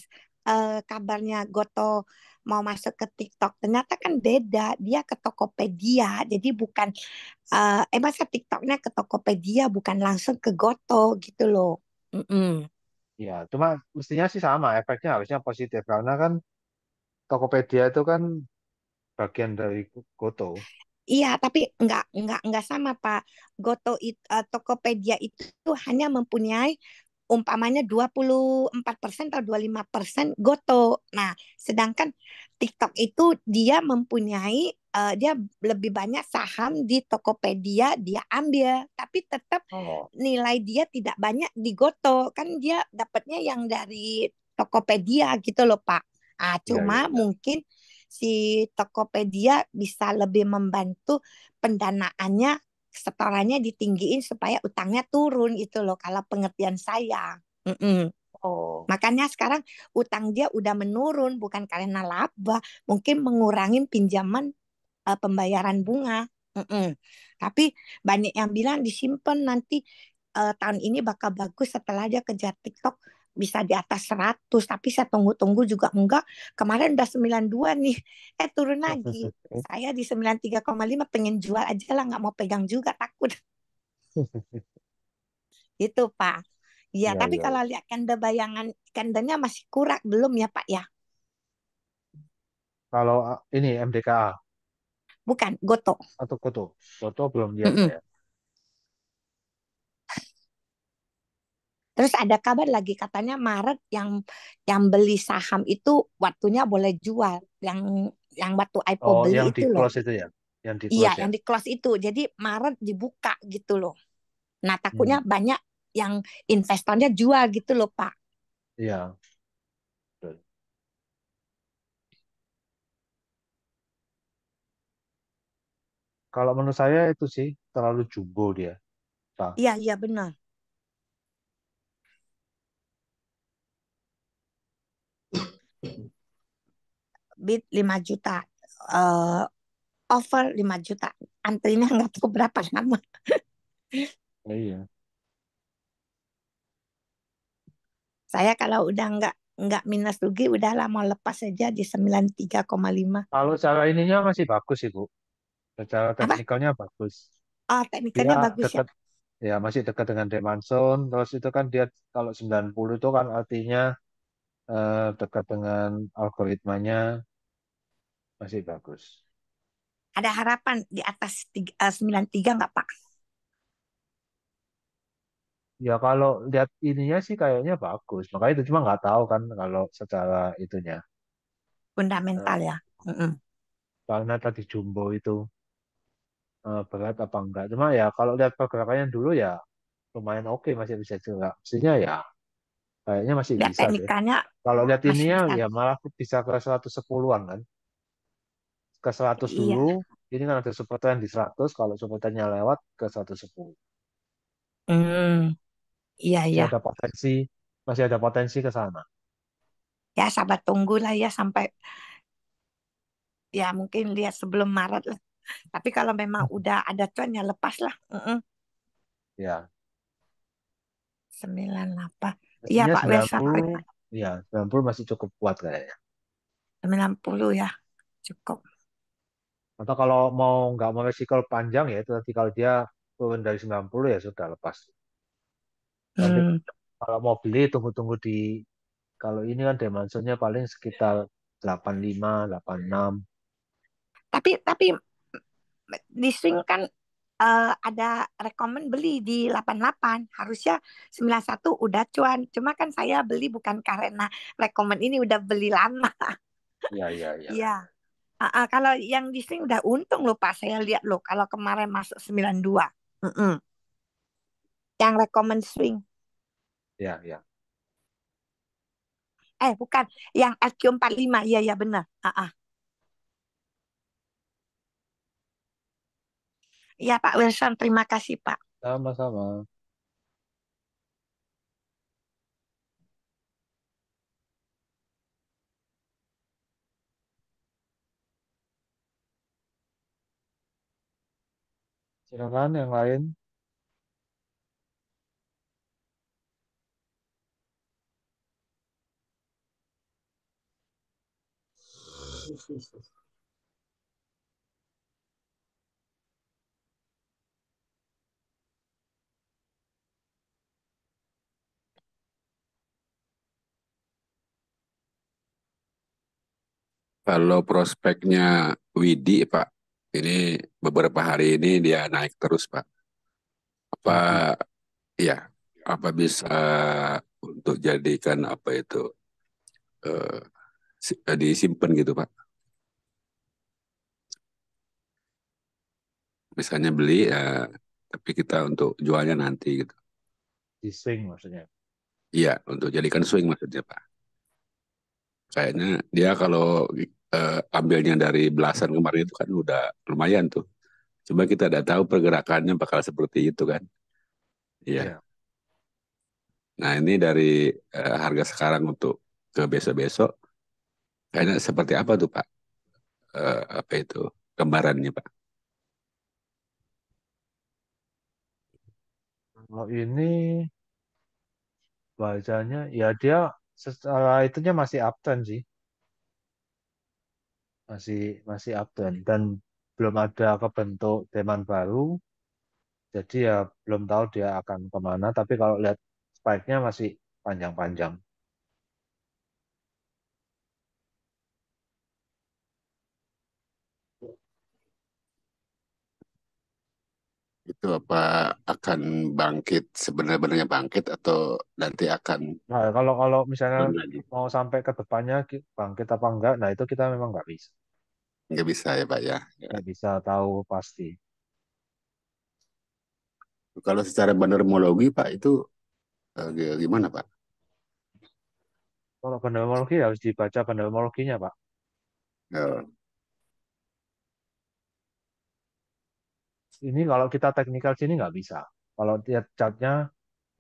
kabarnya Goto mau masuk ke TikTok. Ternyata kan beda. Dia ke Tokopedia. Jadi bukan masa TikToknya ke Tokopedia bukan langsung ke Goto gitu loh. Mm-mm. Ya cuma mestinya sih sama efeknya harusnya positif karena kan Tokopedia itu kan bagian dari Goto. Iya, tapi enggak sama Pak. Tokopedia itu hanya mempunyai umpamanya 24% atau 25% Goto. Nah, sedangkan TikTok itu dia mempunyai dia lebih banyak saham di Tokopedia dia ambil, tapi tetap Oh, nilai dia tidak banyak di Goto. Kan dia dapatnya yang dari Tokopedia gitu loh, Pak. iya, iya, Cuma iya. mungkin si Tokopedia bisa lebih membantu pendanaannya, setorannya ditinggiin supaya utangnya turun itu loh kalau pengertian saya. Mm-mm. Oh, Makanya sekarang utang dia udah menurun bukan karena laba, mungkin mengurangi pinjaman pembayaran bunga. Mm-mm. Tapi banyak yang bilang disimpan nanti tahun ini bakal bagus setelah dia kejar TikTok bisa di atas 100. Tapi saya tunggu-tunggu juga enggak. Kemarin udah 92 nih. Turun lagi. Saya di 93,5 pengen jual aja lah, nggak mau pegang juga takut. Itu Pak. Ya, iya, tapi iya, kalau iya. lihat kanda bayangan kandanya masih kurang belum ya Pak ya? Kalau ini MDKA Bukan, Goto. atau Koto, Koto belum lihat Mm-mm. saya. Terus ada kabar lagi katanya Maret yang beli saham itu waktunya boleh jual. Yang waktu IPO Oh, beli yang di itu loh. close itu ya, yang di Iya, close ya. yang di close itu. Jadi Maret dibuka gitu loh. Nah, takutnya Hmm, banyak yang investornya jual gitu loh, Pak. iya, betul. Kalau menurut saya itu sih terlalu jumbo dia, Pak. Iya, iya benar. Bid 5 juta. Eh over 5 juta. Antrinya nggak tahu berapa lama. Iya. Saya kalau udah nggak minus rugi, udahlah mau lepas saja di 93,5. Kalau cara ininya masih bagus sih, Bu. Secara Apa? teknikalnya bagus. Oh, Dia teknikalnya bagus ya. dekat, ya masih dekat dengan Demanson. Terus itu kan dia kalau 90 itu kan artinya dekat dengan algoritmanya masih bagus. Ada harapan di atas 93 nggak Pak? Ya kalau lihat ininya sih kayaknya bagus. Makanya itu cuma nggak tahu kan kalau secara itunya. Fundamental Eh, ya. Mm-mm. Karena tadi Jumbo itu berat apa enggak. Cuma ya kalau lihat pergerakannya dulu ya lumayan oke masih bisa juga. Maksudnya ya kayaknya masih Lihat bisa deh. teknikalnya Kalau lihat masih ininya bisa. ya malah bisa ke 110-an kan. Ke 100 Iya. dulu. Ini kan ada support trend di 100. Kalau support trendnya lewat ke 110. Hmm, iya Masih iya. ada potensi, masih ada potensi ke sana. Ya sabar tunggulah ya sampai ya mungkin lihat sebelum Maret lah. Tapi kalau memang udah ada cuan ya lepas lah. Mm-mm. Ya, 98. Iya mestinya Pak Wilson. 90, ya 90 masih cukup kuat kayaknya. 90 ya cukup. Atau kalau mau nggak mau resiko panjang ya itu nanti kalau dia turun dari 90 ya sudah lepas. Nanti Hmm. kalau mau beli tunggu-tunggu di kalau ini kan dimensinya paling sekitar 85, 86. Tapi di swing kan ada rekomen beli di 88. Harusnya 91 udah cuan. Cuma kan saya beli bukan karena rekomen ini udah beli lama. Iya, iya, iya. Iya. Kalau yang di swing udah untung loh Pak. Saya lihat loh kalau kemarin masuk 92. Mm-mm. Yang rekomen swing. Iya, iya. Bukan. Yang LQ 45. Iya, iya benar. Iya Pak Wilson. Terima kasih Pak. Sama-sama. Silakan yang lain. Kalau prospeknya Widi, Pak, ini beberapa hari ini dia naik terus, Pak. Apa Widi. ya? apa bisa untuk jadikan apa itu eh, disimpan gitu Pak. Misalnya beli tapi kita untuk jualnya nanti gitu. Di swing maksudnya. Iya, untuk jadikan swing maksudnya Pak. Kayaknya dia kalau ambilnya dari belasan kemarin itu kan udah lumayan tuh. Coba kita tidak tahu pergerakannya bakal seperti itu kan. Iya. Iya. Nah ini dari harga sekarang untuk ke besok-besok, kayaknya seperti apa tuh Pak? Apa itu gambarannya Pak? Kalau ini bacanya ya dia secara itunya masih uptrend sih, masih masih uptrend dan belum ada kebentuk demand baru, jadi ya belum tahu dia akan kemana. Tapi kalau lihat spike-nya masih panjang-panjang. Itu apa akan bangkit sebenarnya bangkit atau nanti akan Nah, kalau misalnya turun lagi? mau sampai ke depannya bangkit apa enggak, nah itu kita memang nggak bisa, Nggak bisa ya Pak ya. Ya. nggak bisa tahu pasti. Kalau secara bandarmologi Pak itu gimana Pak? Kalau fenomenologi harus dibaca fenomenologinya, Pak. Eh, Ini kalau kita teknikal sini nggak bisa. Kalau lihat chartnya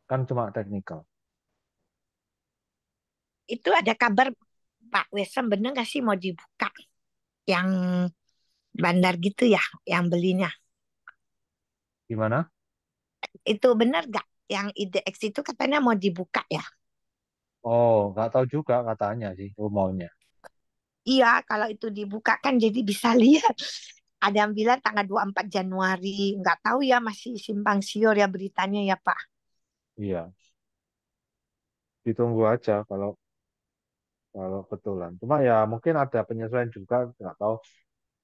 kan cuma teknikal. Itu ada kabar Pak Wesam bener nggak sih mau dibuka yang bandar gitu ya, yang belinya? Gimana? Itu bener nggak? Yang IDX itu katanya mau dibuka ya? Oh, nggak tahu juga katanya sih rumornya. Iya, kalau itu dibuka kan jadi bisa lihat. Ada yang bilang tanggal 24 Januari. Nggak tahu ya, masih simpang siur ya beritanya ya Pak. Iya, ditunggu aja kalau kalau betulan. Cuma ya mungkin ada penyesuaian juga, nggak tahu.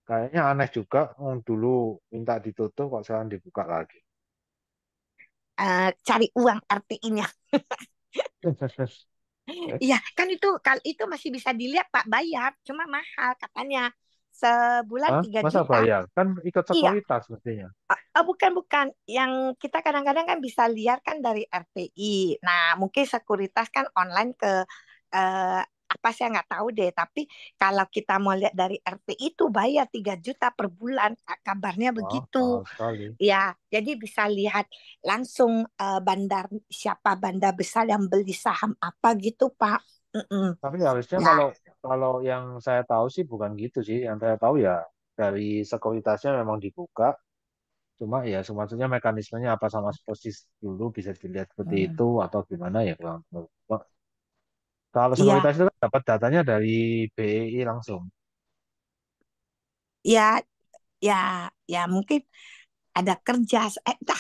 Kayaknya aneh juga, dulu minta ditutup kok sekarang dibuka lagi. Cari uang RTI-nya. Iya, kan itu masih bisa dilihat Pak, bayar, cuma mahal katanya. Sebulan Hah? 3 Masa juta. bayar? Kan ikut Iya, sekuritas mestinya. bukan bukan. Yang kita kadang-kadang kan bisa lihat kan dari RTI. Nah, mungkin sekuritas kan online ke apa saya nggak tahu deh. Tapi kalau kita mau lihat dari RTI itu bayar 3 juta per bulan. Kabarnya Wah, begitu. mahal sekali. Ya, jadi bisa lihat langsung bandar siapa bandar besar yang beli saham apa gitu, Pak. Mm-mm. Tapi harusnya Ya, kalau yang saya tahu sih bukan gitu sih. Yang saya tahu ya dari sekuritasnya memang dibuka. Cuma ya maksudnya mekanismenya apa sama persis dulu bisa dilihat seperti itu atau gimana ya kurang tahu. Kalau iya, sekuritas itu kan dapat datanya dari BEI langsung. ya, ya, ya mungkin ada kerja.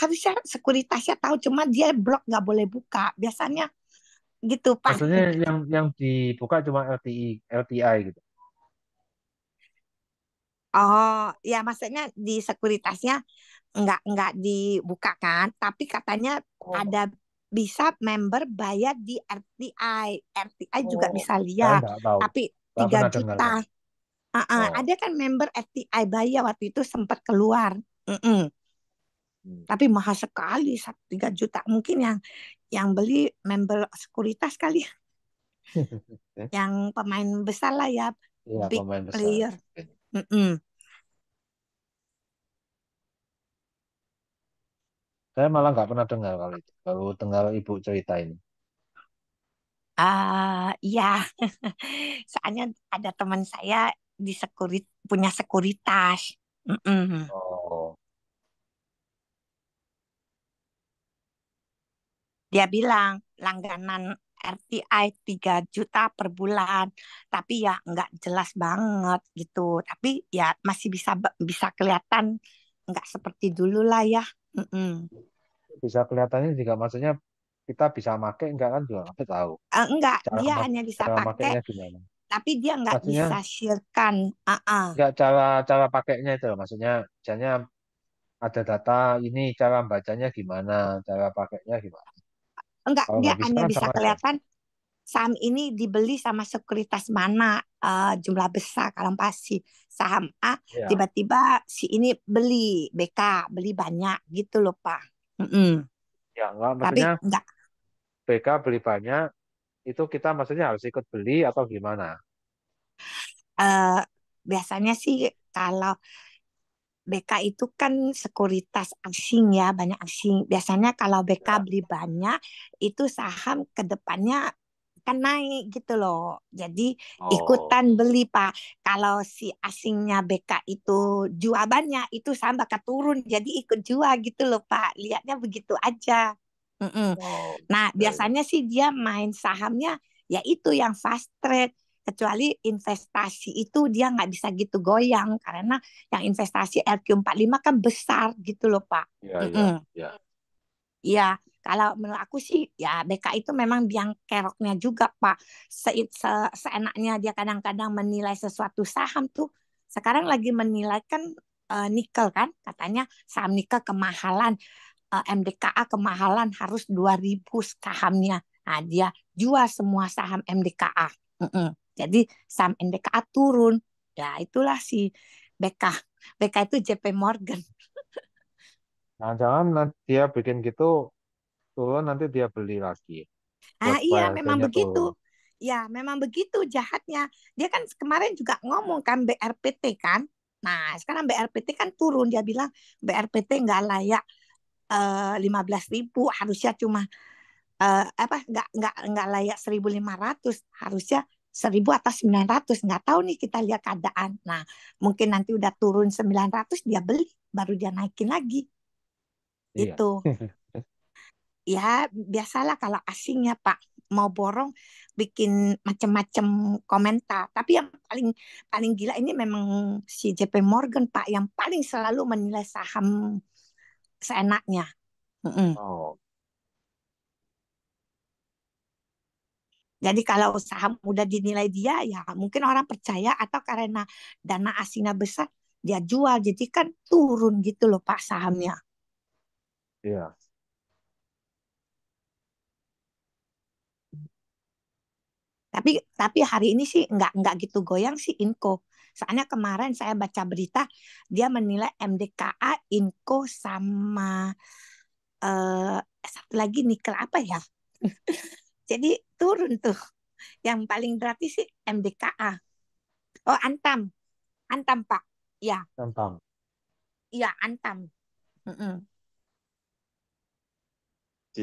Harusnya sekuritasnya tahu, cuma dia blok nggak boleh buka. Biasanya gitu, Pak. Maksudnya yang dibuka cuma LTI gitu. Oh, ya maksudnya di sekuritasnya nggak dibukakan, tapi katanya ada Oh, bisa member bayar di RTI. RTI juga oh, bisa saya lihat, nggak tahu. tapi Nggak 3 pernah dengar juta. malah. Oh, Ada kan member RTI bayar waktu itu sempat keluar. Mm-mm. hmm. Tapi mahal sekali, 3 juta. Mungkin yang beli member sekuritas kali, ya, yang pemain besar lah ya, Iya, big pemain besar. player. Mm-mm. Saya malah nggak pernah dengar kalau itu. Baru dengar ibu cerita ini. Iya, soalnya ada teman saya di punya sekuritas. Mm-mm. Oh, Dia bilang langganan RTI 3 juta per bulan, tapi ya nggak jelas banget gitu. Tapi ya masih bisa kelihatan nggak seperti dulu lah ya. Mm-mm. bisa kelihatannya juga maksudnya kita bisa make enggak kan juga nggak tahu. Enggak, Cara dia mak hanya bisa cara pakai, makainya gimana? tapi dia nggak Maksudnya bisa share-kan. Ah. nggak cara pakainya itu loh. Maksudnya misalnya ada data ini cara bacanya gimana, cara pakainya gimana. Enggak, Kalau dia nggak bisa hanya kan bisa sama aja. kelihatan saham ini dibeli sama sekuritas mana, jumlah besar. Kalau pasti saham A Ya, tiba-tiba si ini beli BK beli banyak gitu loh Pak. Mm-mm. ya nggak, Tapi maksudnya enggak, BK beli banyak, itu kita maksudnya harus ikut beli atau gimana? eh, biasanya sih kalau BK itu kan sekuritas asing ya, banyak asing. Biasanya kalau BK Ya. beli banyak, itu saham ke depannya kan naik gitu loh. Jadi Oh, ikutan beli Pak. Kalau si asingnya BK itu jual banyak, itu saham bakal turun. Jadi ikut jual gitu loh Pak. Lihatnya begitu aja. Mm-mm. oh, Nah, ya, ya. biasanya sih dia main sahamnya ya itu yang fast trade. Kecuali investasi itu dia nggak bisa gitu goyang karena yang investasi LQ45 kan besar gitu loh Pak. Ya, ya, Mm-mm. ya. Iya, kalau menurut aku sih ya BK itu memang biang keroknya juga Pak. Seenaknya dia kadang-kadang menilai sesuatu saham tuh. Sekarang lagi menilai kan nikel kan, katanya saham nikel kemahalan, MDKA kemahalan harus 2.000 sahamnya. Nah, dia jual semua saham MDKA. Mm-mm. Jadi saham MDKA turun. Ya itulah si BK. BK itu JP Morgan. Jangan-jangan nanti dia bikin gitu turun, nanti dia beli lagi buat Ah supaya iya memang harganya turun. begitu. Ya memang begitu jahatnya. Dia kan kemarin juga ngomong kan BRPT kan. Nah sekarang BRPT kan turun. Dia bilang BRPT nggak layak 15.000. Harusnya cuma apa nggak layak 1.500. Harusnya 1.000 atau 900. Nggak tahu nih kita lihat keadaan. Nah mungkin nanti udah turun 900 dia beli. Baru dia naikin lagi. Iya. Itu. Ya biasalah kalau asing ya Pak mau borong bikin macam-macam komentar. Tapi yang paling paling gila ini memang si JP Morgan Pak yang paling selalu menilai saham seenaknya. Mm-mm. Oh, Jadi kalau saham udah dinilai dia ya mungkin orang percaya atau karena dana asingnya besar dia jual jadi kan turun gitu loh Pak sahamnya. iya. Tapi hari ini sih nggak gitu goyang sih Inco. Soalnya kemarin saya baca berita dia menilai MDKA, Inco sama eh, satu lagi nikel apa ya. Jadi turun tuh. Yang paling gratis sih MDKA. Oh Antam, Antam Pak. Ya, Gampang. iya Antam. Mm-mm.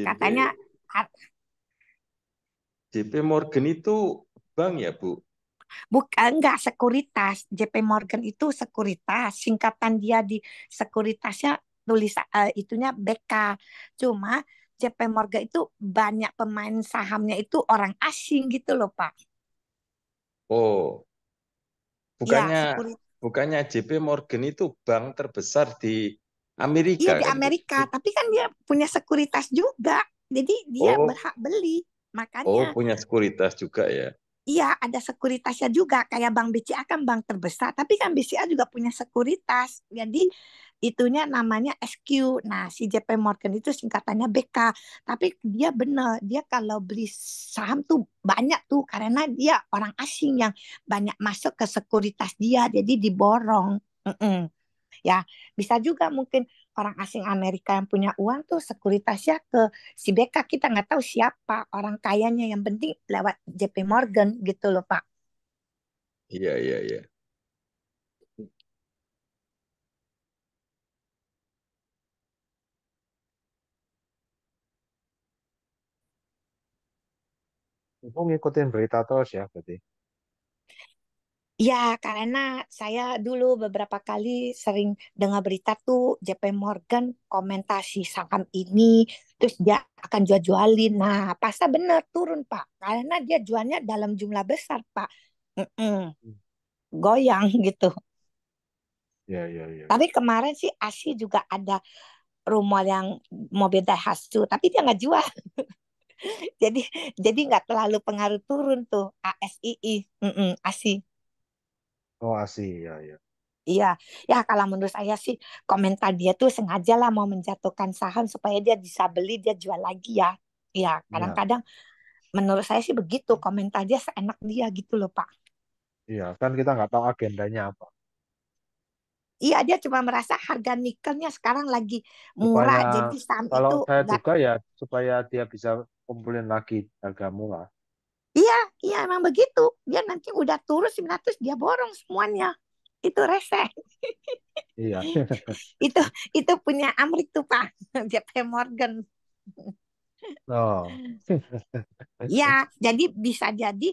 Katanya JP JP Morgan itu bank ya, Bu? bukan enggak sekuritas. JP Morgan itu sekuritas. Singkatan dia di sekuritasnya tulis itunya BK. Cuma JP Morgan itu banyak pemain sahamnya itu orang asing gitu loh, Pak. Oh, Ya, bukannya bukannya JP Morgan itu bank terbesar di Amerika iya di kan, Bu? Amerika, tapi kan dia punya sekuritas juga. Jadi dia Oh, berhak beli. oh Makanya punya sekuritas juga ya. iya, ada sekuritasnya juga. Kayak Bank BCA kan bank terbesar, tapi kan BCA juga punya sekuritas. Jadi itunya namanya SQ. Nah, si JP Morgan itu singkatannya BK. Tapi dia benar, dia kalau beli saham tuh banyak tuh karena dia orang asing yang banyak masuk ke sekuritas dia, jadi diborong. Mm-mm. Ya, bisa juga mungkin orang asing Amerika yang punya uang tuh sekuritasnya ke si BK. Kita nggak tahu siapa orang kayanya. Yang penting lewat JP Morgan gitu loh, Pak. Iya, iya, iya. Ibu ngikutin berita terus ya berarti. Ya, karena saya dulu beberapa kali sering dengar berita tuh JP Morgan komentasi saham ini, terus dia akan jual-jualin. Nah, pasar benar turun, Pak. Karena dia jualnya dalam jumlah besar, Pak. Mm-mm. Goyang gitu. Ya, ya, ya, Tapi ya. kemarin sih ASI juga ada rumor yang mobil Daihatsu, tapi dia nggak jual. Jadi jadi nggak terlalu pengaruh turun tuh ASII, ASI. Oh, ASI, ya, ya. Iya, ya kalau menurut saya sih komentar dia tuh sengaja lah mau menjatuhkan saham supaya dia bisa beli dia jual lagi ya. Ya, Iya, kadang-kadang menurut saya sih begitu, komentar dia seenak dia gitu loh, Pak. iya. Kan kita nggak tahu agendanya apa. Iya, dia cuma merasa harga nikelnya sekarang lagi Supaya murah, jadi saham kalau itu saya nggak. duga ya supaya dia bisa kumpulin lagi harga murah. Iya, iya emang begitu. Dia nanti udah turun 900 dia borong semuanya. Itu rese. Iya. Itu itu punya Amrik tuh, Pak. JP Morgan. Oh. Ya, jadi bisa jadi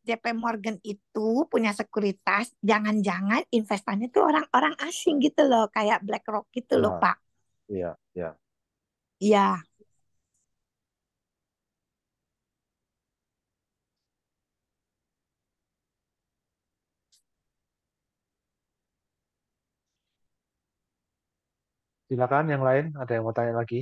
JP Morgan itu punya sekuritas, jangan-jangan investannya tuh orang-orang asing gitu loh, kayak BlackRock gitu loh, Nah, Pak. iya, iya. Iya, Silakan yang lain, ada yang mau tanya lagi?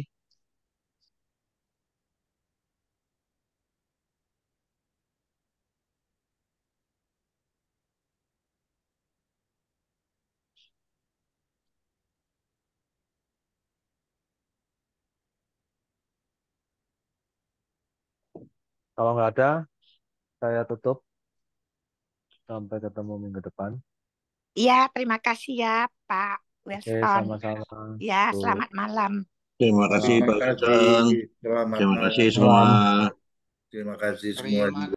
Kalau nggak ada, saya tutup. Sampai ketemu minggu depan. iya terima kasih ya Pak Oke, Wilson. sama-sama. Ya, Tuh. selamat malam. Terima kasih Terima Pak kasih. Wilson. Selamat Terima kasih malam. semua. Malam. Terima kasih semua Terima juga.